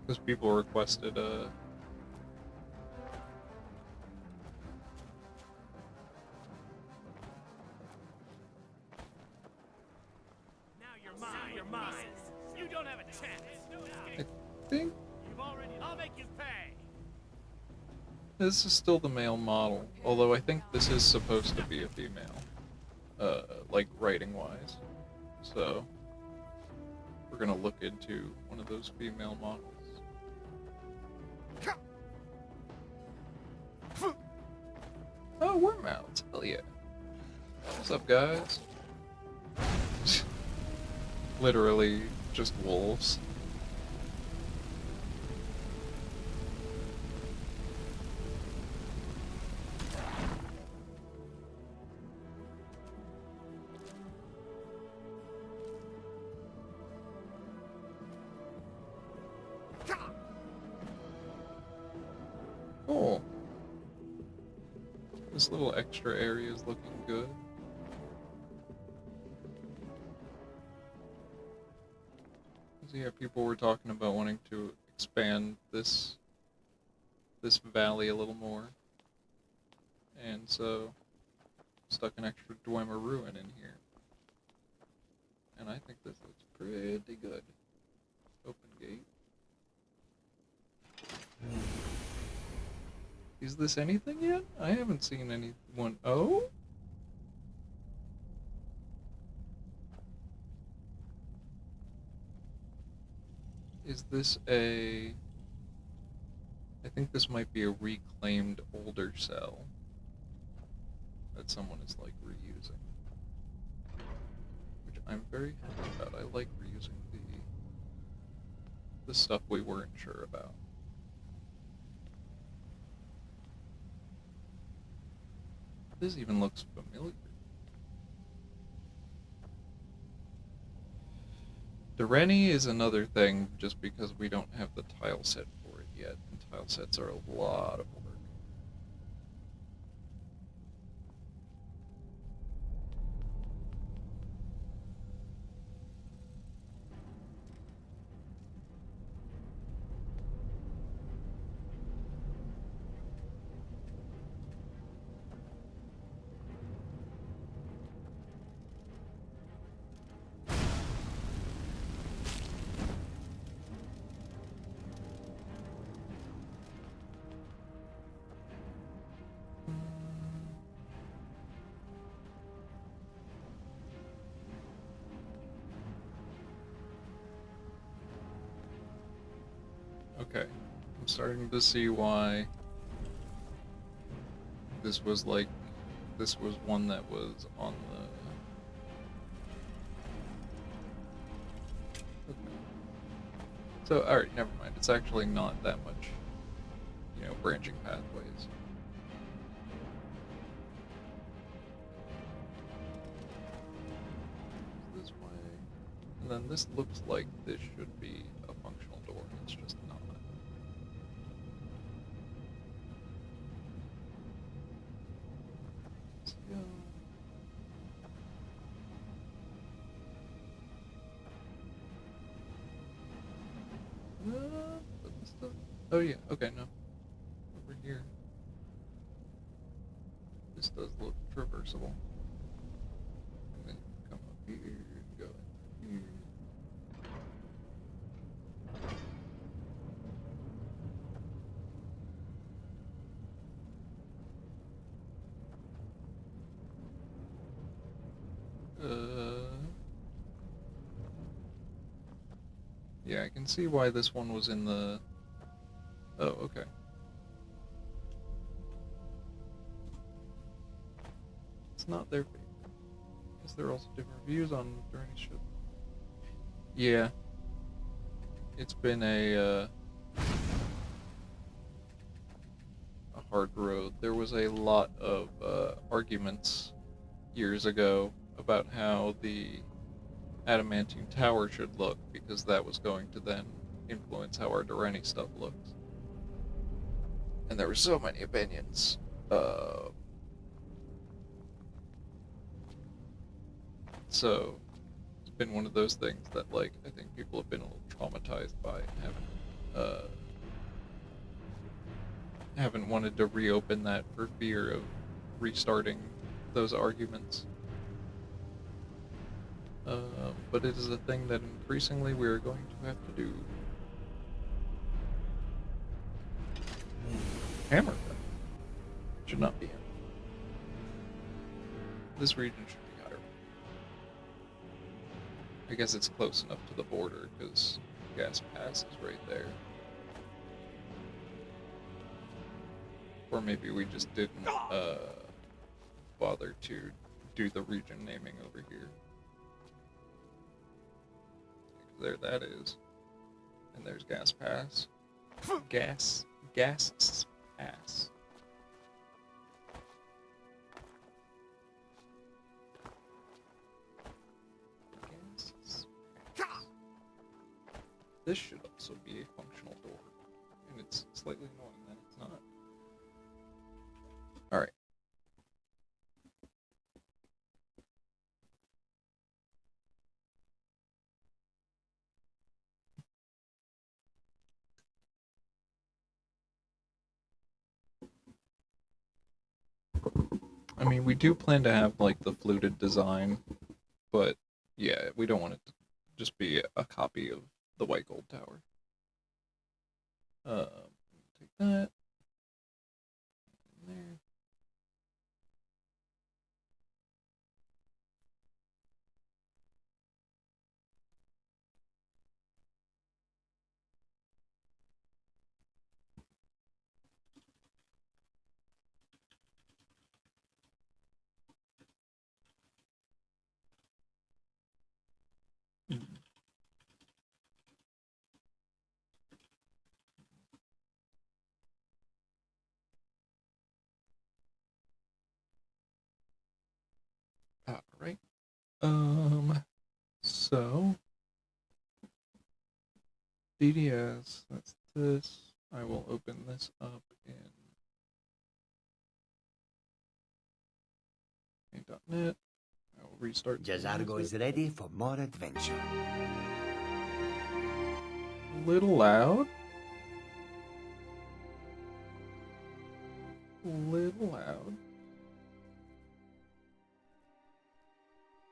Because people requested Now you're mine. You're mine. You don't have a chance. I think You've already. I'll make you pay. this is still the male model, although I think this is supposed to be a female, like writing wise. So we're gonna look into one of those female models. Oh, we're mounts. Hell yeah. What's up, guys? Literally just wolves. Cool. This little extra area is looking good. So yeah, people were talking about wanting to expand this valley a little more. And so stuck an extra Dwemer ruin in here. And I think this looks pretty good. Open gate. Is this anything yet? I haven't seen anyone. Oh? Is this a... I think this might be a reclaimed older cell that someone is, like, reusing. Which I'm very happy about. I like reusing the stuff we weren't sure about. This even looks familiar. Dureni is another thing just because we don't have the tile set for it yet, and tile sets are a lot of work. okay. I'm starting to see why this was like, this was one that was on the... Okay. So, alright, never mind. It's actually not that much, you know, branching pathways. This way. And then this looks like this should be a functional door. It's just not. Let's go. What's the... Oh yeah, okay, no. Over here. This does look traversable. And then come up here and go in here. Yeah, I can see why this one was in the... Oh, okay. It's not their favorite. Is there also different views on journey ship? Yeah. It's been a hard road. There was a lot of arguments years ago about how the adamantine tower should look, because that was going to then influence how our Durrani stuff looks. And there were so many opinions. So it's been one of those things that, like, I think people have been a little traumatized by, and haven't wanted to reopen that for fear of restarting those arguments. But it is a thing that increasingly we are going to have to do. Hammer gun. Should not be hammer. This region should be higher. I guess it's close enough to the border because Gas Pass is right there. Or maybe we just didn't bother to do the region naming over here. There that is. And there's Gas Pass. Gas Pass. This should also be a functional door. And it's slightly annoying that it's not. Alright. I mean, we do plan to have, like, the fluted design, but, yeah, we don't want it to just be a copy of the white gold tower. Take that. There. Alright. So DDS, that's this. I will open this up in .NET. I will restart. Jazargo is ready for more adventure. Little loud. Little loud.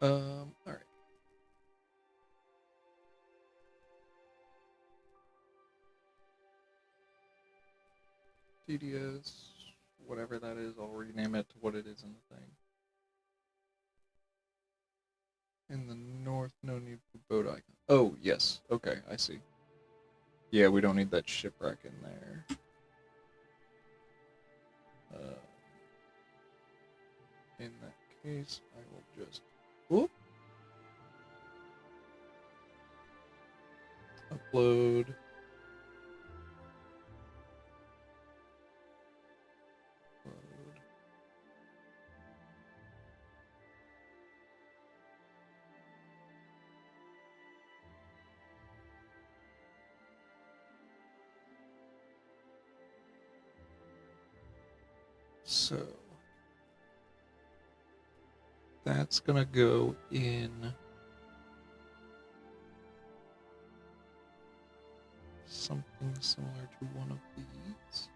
Alright. TDS, whatever that is, I'll rename it to what it is in the thing. In the north, no need for boat icon. Oh, yes. Okay, I see. Yeah, we don't need that shipwreck in there. In that case, I will just whoop, upload. Upload. So that's gonna go in something similar to one of these.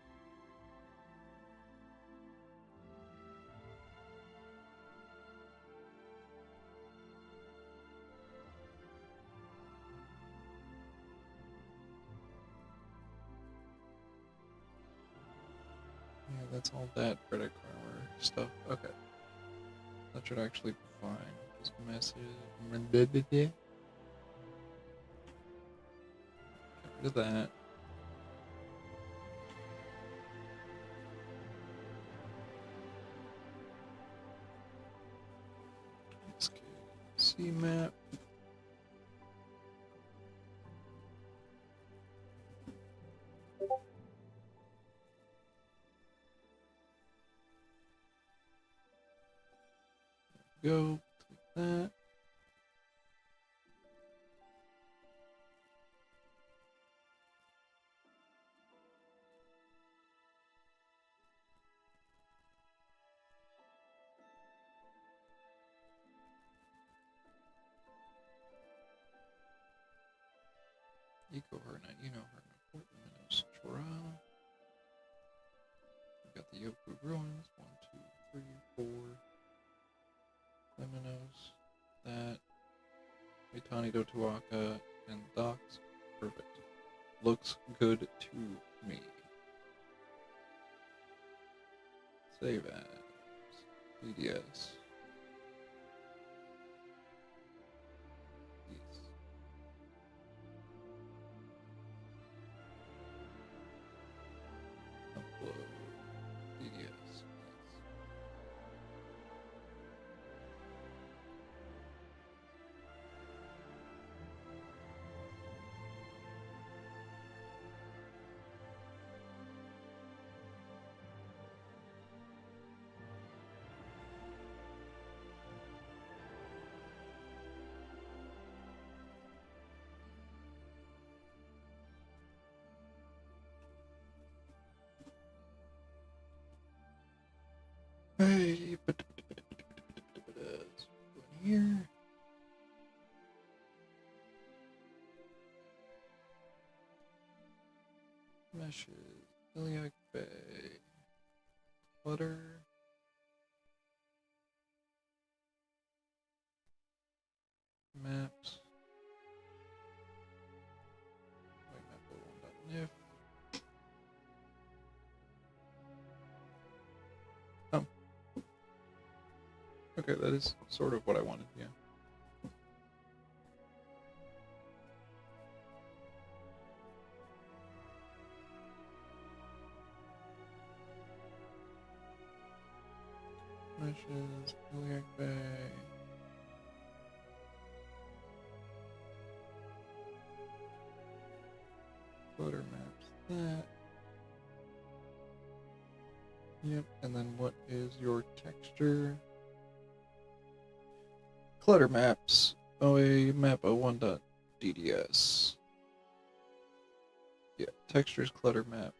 Yeah, that's all that credit card stuff. Okay. That should actually be fine. Just message. Get rid of that. See map. Go. Click that. Eco her now. You know her. Important minutes. Draw. We got the Yoku ruins. 1, 2, 3, 4. Lemonos. That. Mitani do Tuaka and docks. Perfect. Looks good to me. Save as. DDS. Yes. Upload. DDS. Yes. Hey, but here. Meshes. Iliac Bay. Clutter. Maps. White map 1.nif. Oh. Okay, that is sort of what I wanted, yeah. Meshes, Iliac Bay. Clutter maps, that. Yep, and then what is your texture? Clutter maps. OA map 01.dds. Yeah, textures clutter map.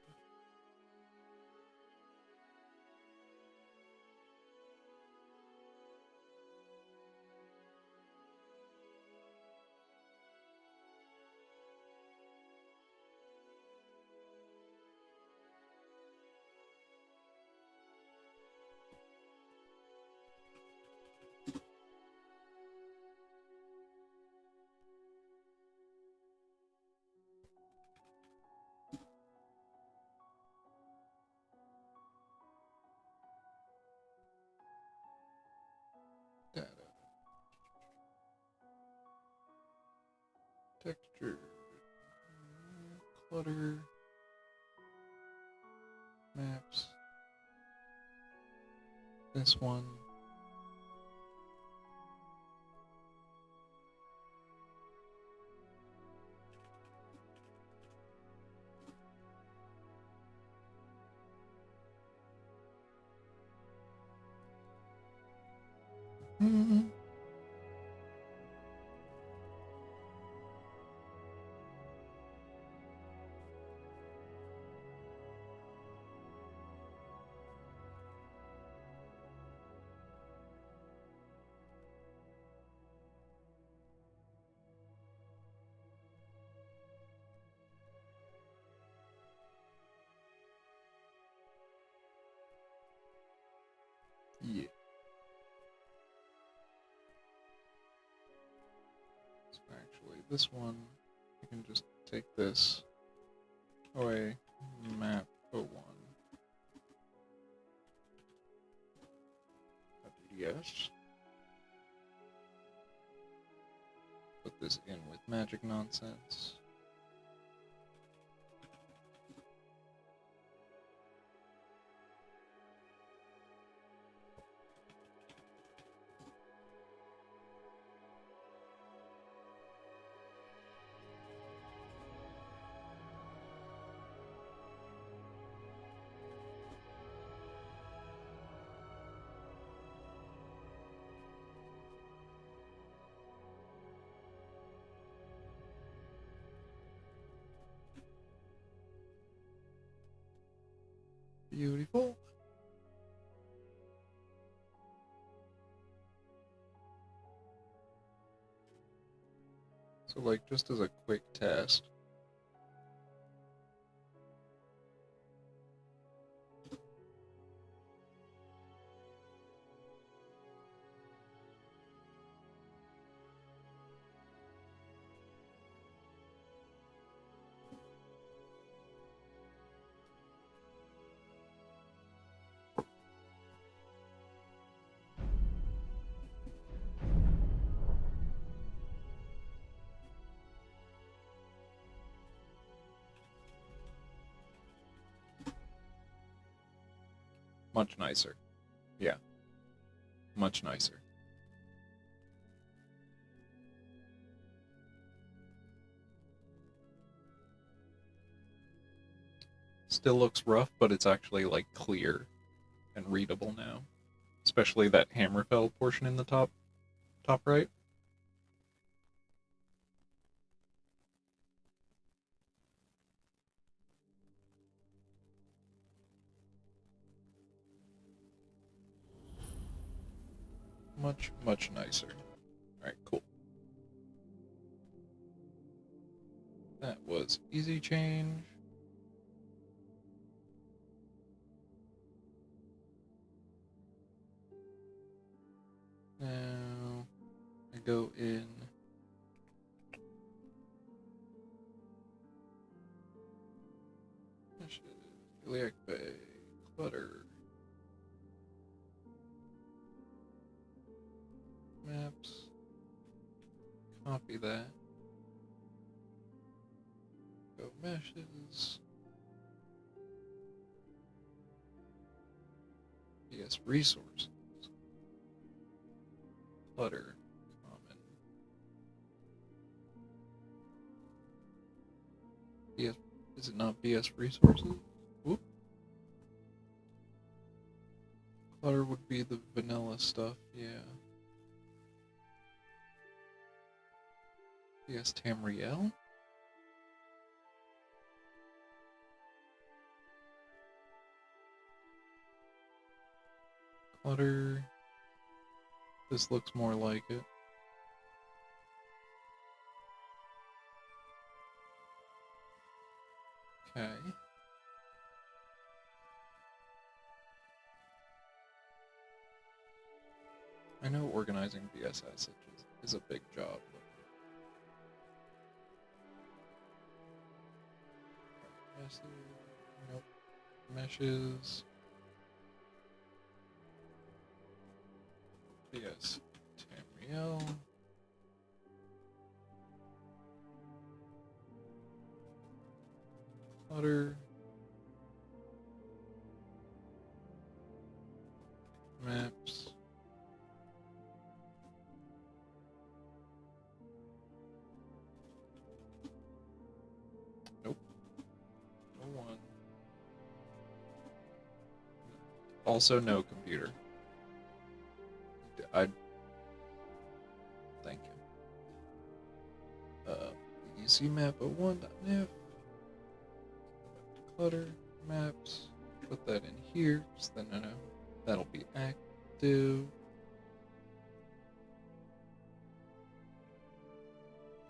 Data. Texture. clutter, maps, this one. Mm-hmm. Yeah. So actually, this one, you can just take this away, map 01. Yes. Put this in with magic nonsense. Beautiful. So like just as a quick test, much nicer. Yeah, much nicer. Still looks rough, but it's actually like clear and readable now. Especially that Hammerfell portion in the top right. Much nicer. Alright, cool. That was easy change. Now I go in Iliac Bay, clutter, maps, copy that, go meshes, PS resources, clutter, common, BS, is it not BS resources? Whoop. Clutter would be the vanilla stuff, yeah. BS Tamriel? Clutter. This looks more like it. Okay. I know organizing BSS is a big job. Nope. Meshes. BS Tamriel. clutter, maps. Nope. No one. Also, no computer. I. Thank you. Easy map 01.nif. Clutter maps. Put that in here, so then I know that'll be active.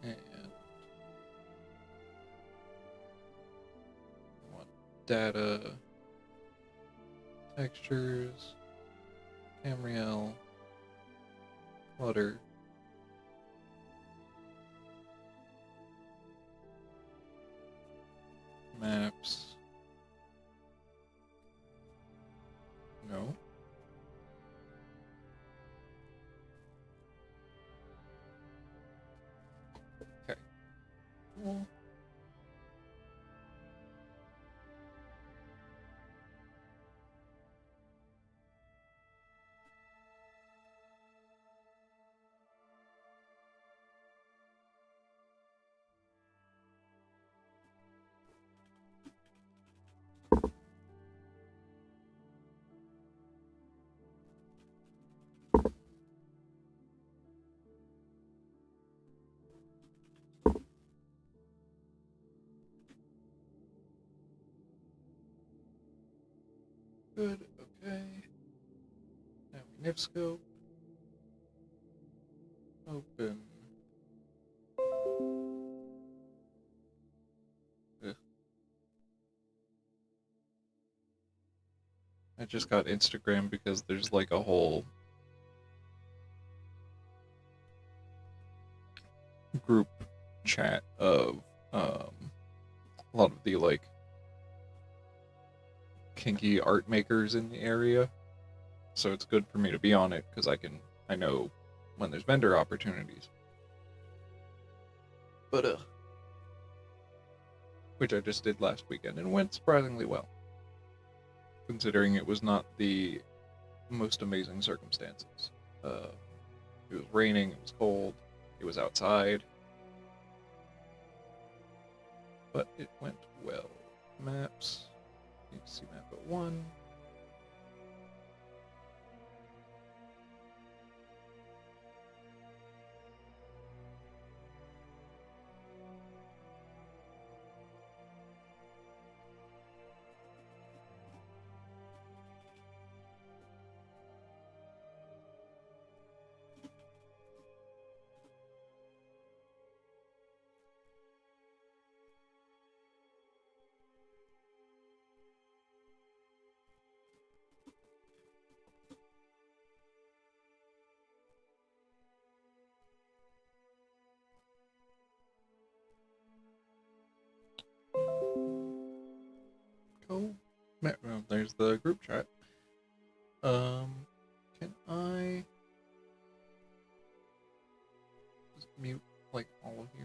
And I want data, textures, Camriel, clutter. Maps. No. Okay. Cool. Good, okay. Now we nip scope. Open. Ugh. I just got Instagram because there's like a whole group chat of a lot of the like kinky art makers in the area, so it's good for me to be on it because I know when there's vendor opportunities. But which I just did last weekend and went surprisingly well, considering it was not the most amazing circumstances. It was raining, it was cold, it was outside, but it went well. Maps. You can see map at 1. Cool. Well, there's the group chat. Can I just mute like all of you?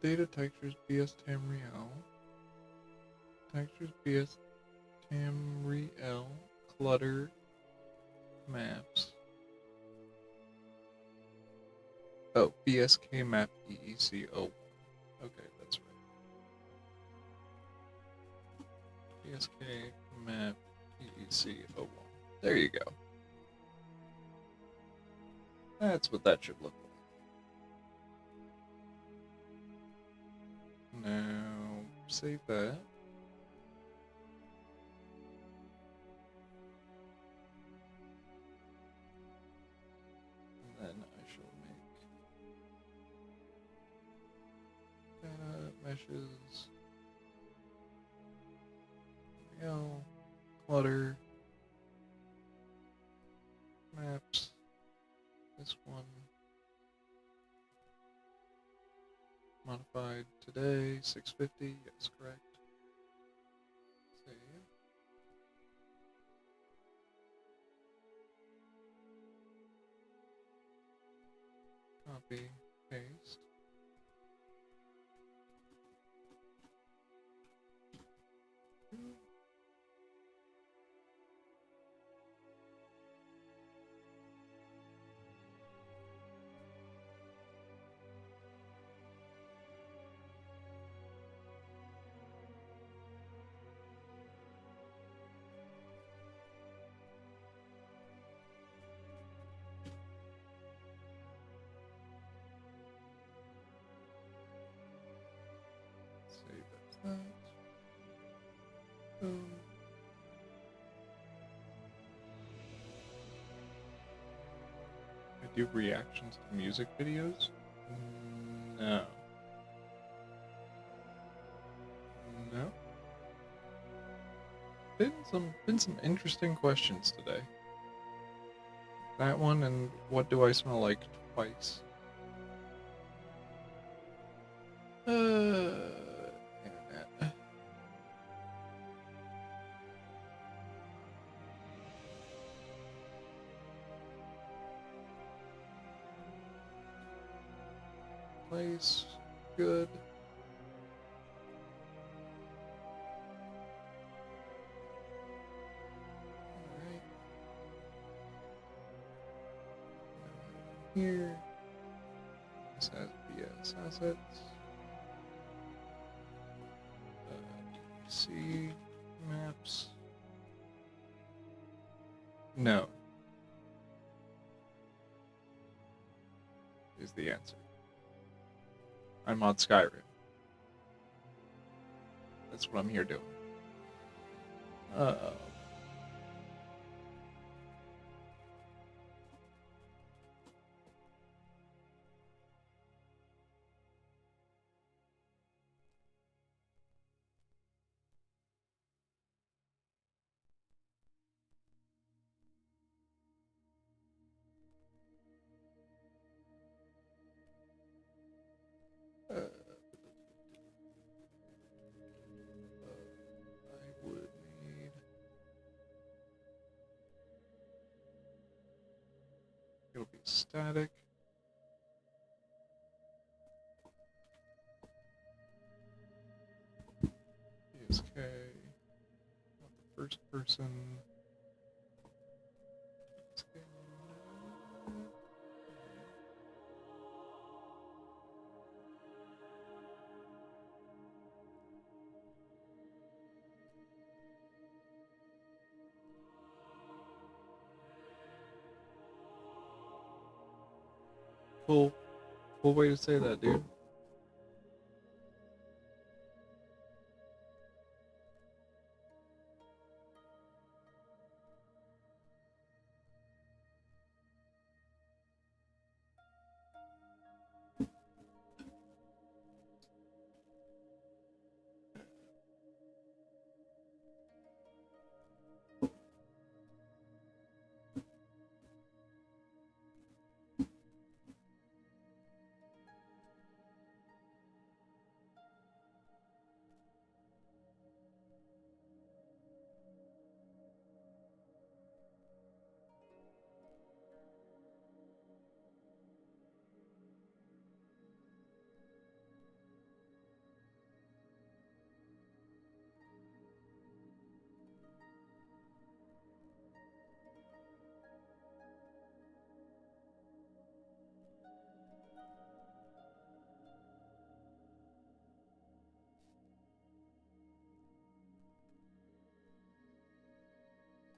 Data textures BS Tamriel. Textures BS Tamriel. Clutter. Maps. Oh, BSK map EEC01. Okay, that's right. BSK map EEC01. There you go. That's what that should look like. Now, save that. And then I shall make data meshes, Real, clutter, maps, this one, modified today, 650, yes, correct. Save. Copy, paste. Save as that. Boom. I do reactions to music videos? No. No. Been some interesting questions today. That one and what do I smell like twice? Internet. Place, good. Alright. Here. This has BS assets. DC maps. No. Is the answer. I'm on Skyrim. That's what I'm here doing. I would need it'll be static. PSK, not the first person. Cool way to say that, dude.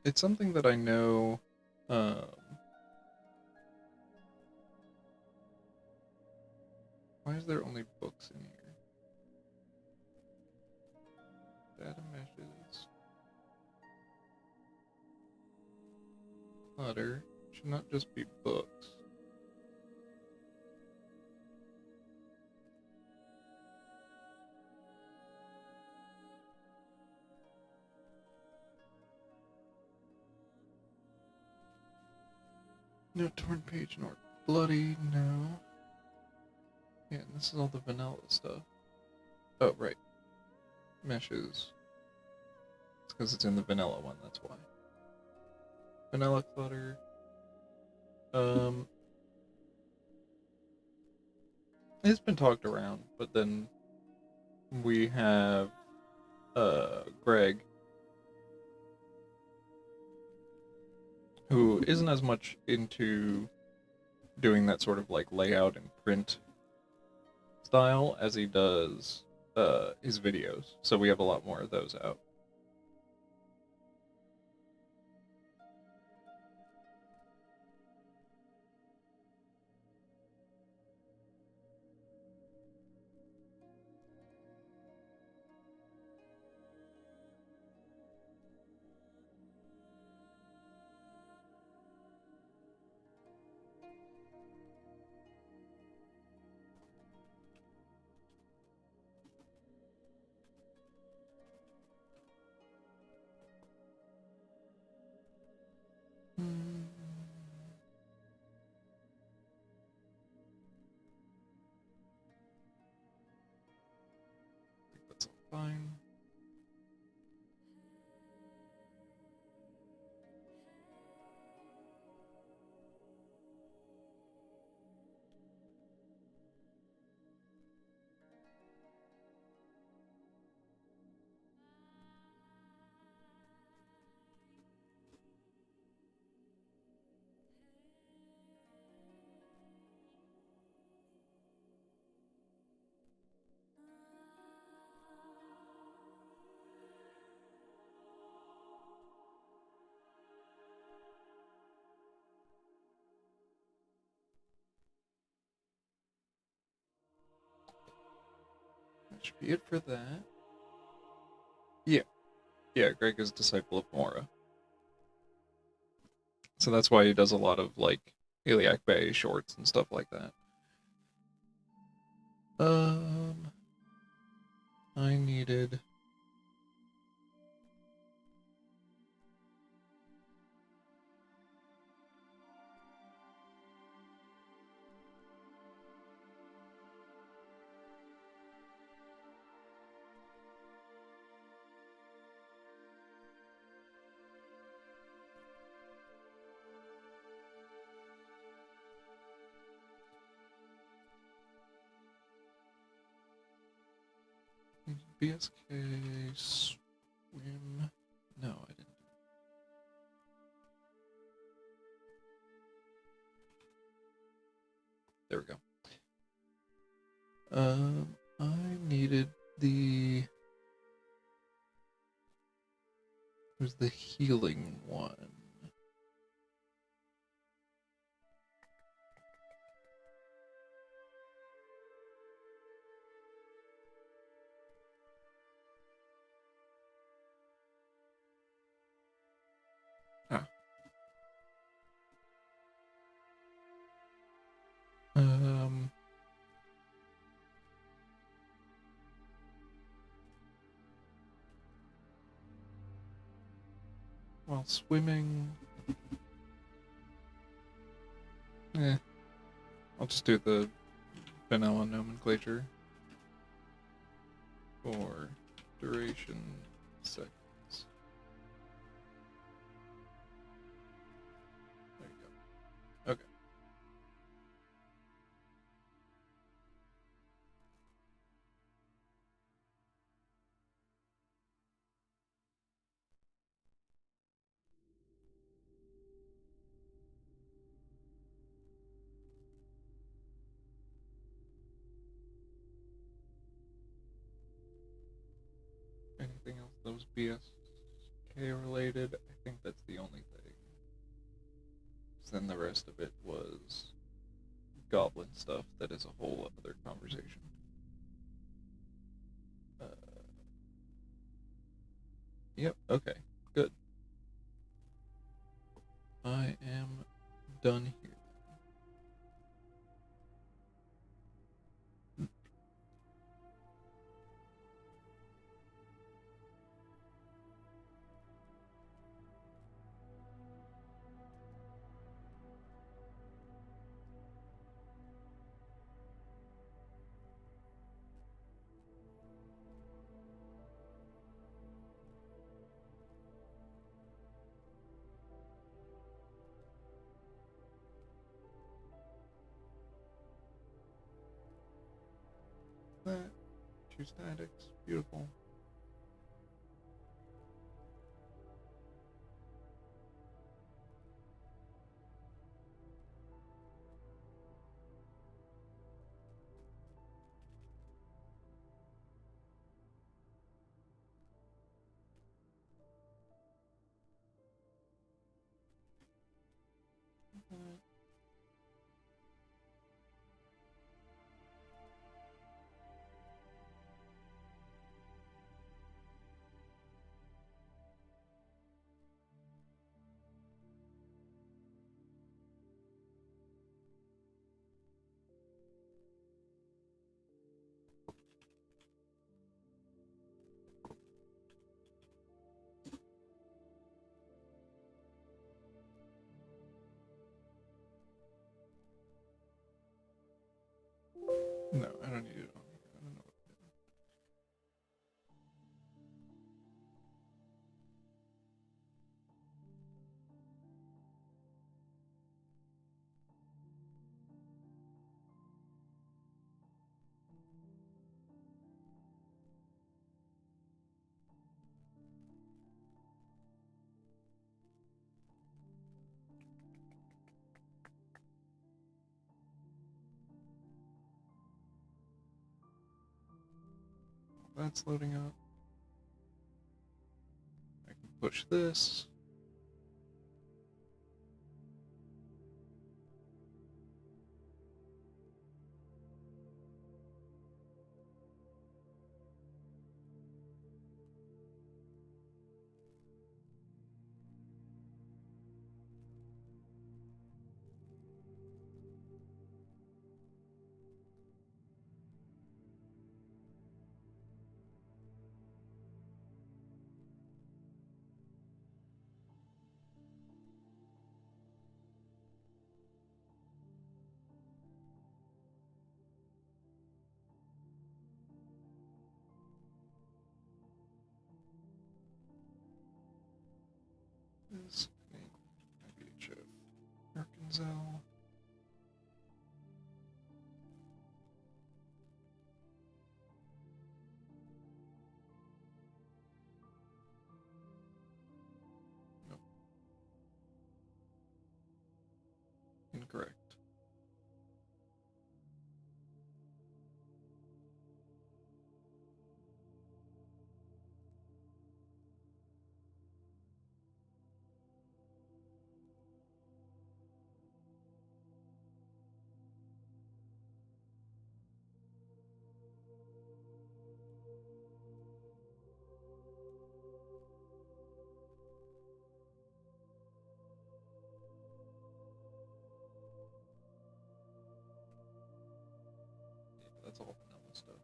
It's something that I know. Why is there only books in here? Data meshes. Clutter. Should not just be books. No torn page nor bloody, no. Yeah, and this is all the vanilla stuff. Oh, right. Meshes. It's because it's in the vanilla one, that's why. Vanilla clutter. It's been talked around, but then we have Greg, who isn't as much into doing that sort of like layout and print style as he does his videos. So we have a lot more of those out. That's all fine. That should be it for that. Yeah. Yeah, Greg is disciple of Mora. So that's why he does a lot of like Iliac Bay shorts and stuff like that. I needed BSK swim. No, I didn't. There we go. I needed the. Where's the healing one? Ah. While swimming. I'll just do the vanilla nomenclature for duration seconds. There you go. Okay. Anything else that was BSK related? I think that's the only thing. Then the rest of it was goblin stuff that is a whole other conversation. Yep, okay, good. I am done here. Choose tactics. Beautiful. No, I don't need it on here. I don't know what to do. That's loading up. I can push this. This Abecean. Urkenzel. Nope. Incorrect. That's all vanilla stuff.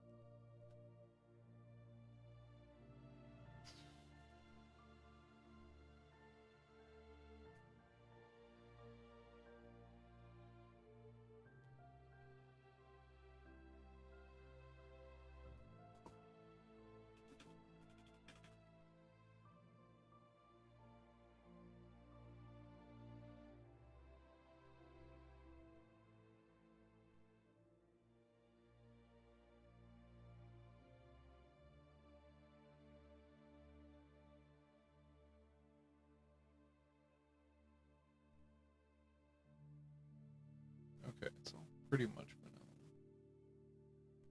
Okay, it's all pretty much vanilla.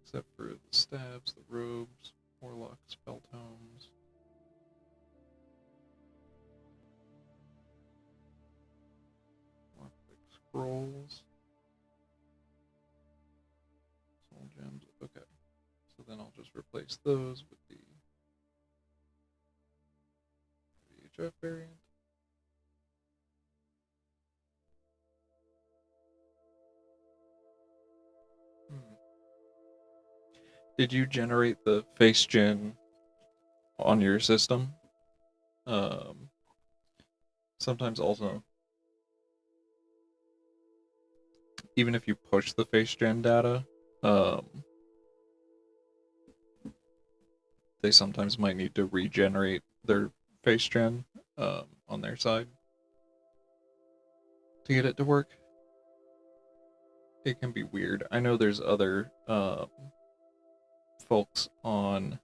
Except for the stabs, the robes, warlock spell tomes. Lockpick scrolls. Soul gems. Okay. So then I'll just replace those with the VHF variant. Did you generate the face gen on your system? Sometimes also, even if you push the face gen data, they sometimes might need to regenerate their face gen on their side to get it to work. It can be weird. I know there's other folks on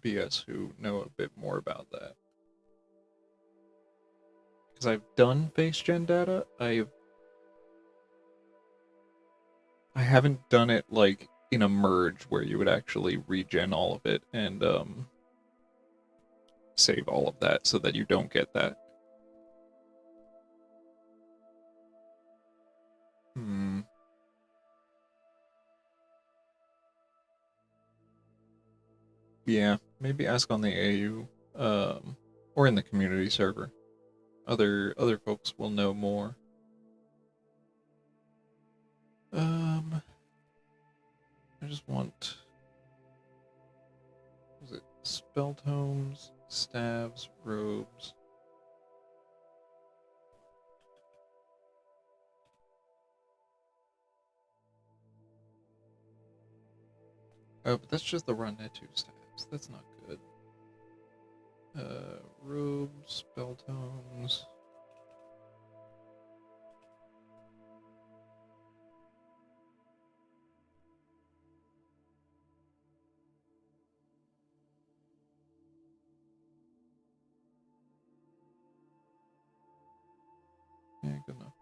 BS who know a bit more about that. Because I've done face gen data, I haven't done it like in a merge where you would actually regen all of it and save all of that so that you don't get that. Yeah, maybe ask on the AU, or in the community server. Other folks will know more. I just want, was it spell tomes, staves, robes? Oh, but that's just the Ranetu staves. That's not good. Robes, spell tomes. Yeah, good enough.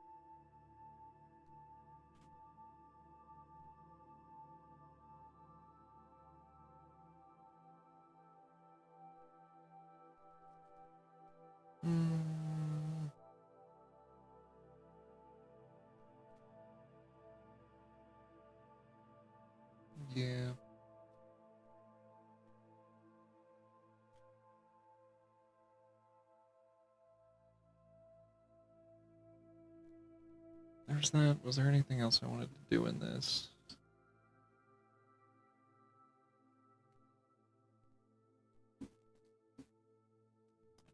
Yeah. There's that. Was there anything else I wanted to do in this?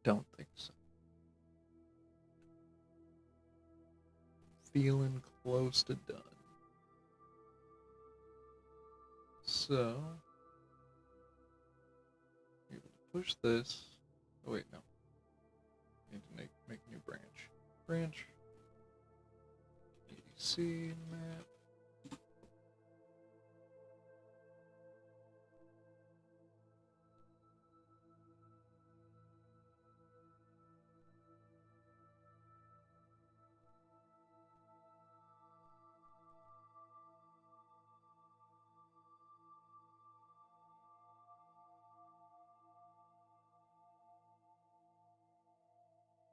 Don't think so. Feeling close to done. So, able to push this. Oh wait, no. Need to make a new branch. Branch. EDC map.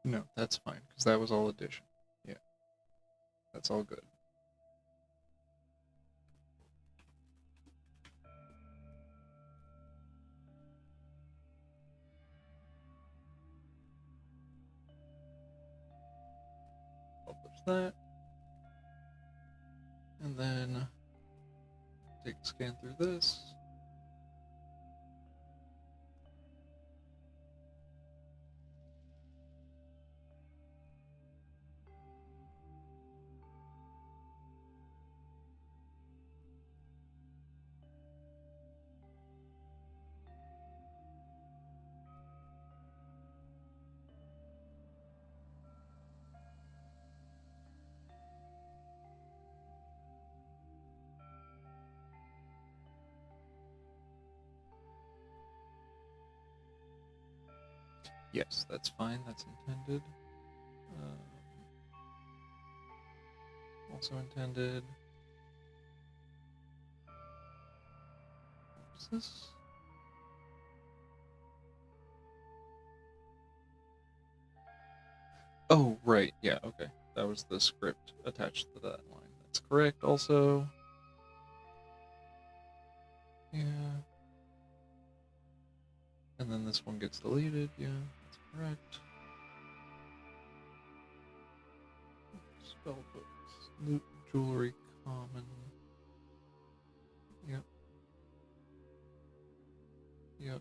No, that's fine, because that was all addition. Yeah. That's all good. Publish that. And then take a scan through this. Yes, that's fine. That's intended. Also intended. What's this? Oh, right. Yeah, okay. That was the script attached to that line. That's correct also. Yeah. And then this one gets deleted. Yeah, that's correct. Spellbooks. Loot, jewelry, common. Yep. Yep.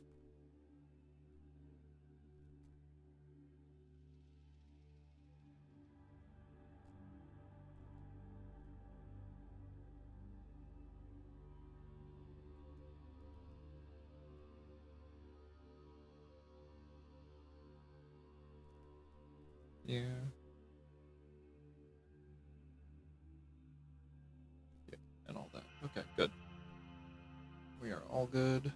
Yeah. Yeah, and all that. Okay, good. all good.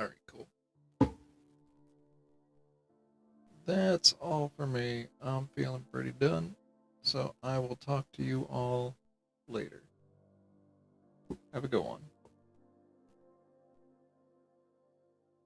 Alright, cool. That's all for me. I'm feeling pretty done. So I will talk to you all later. Have a good one.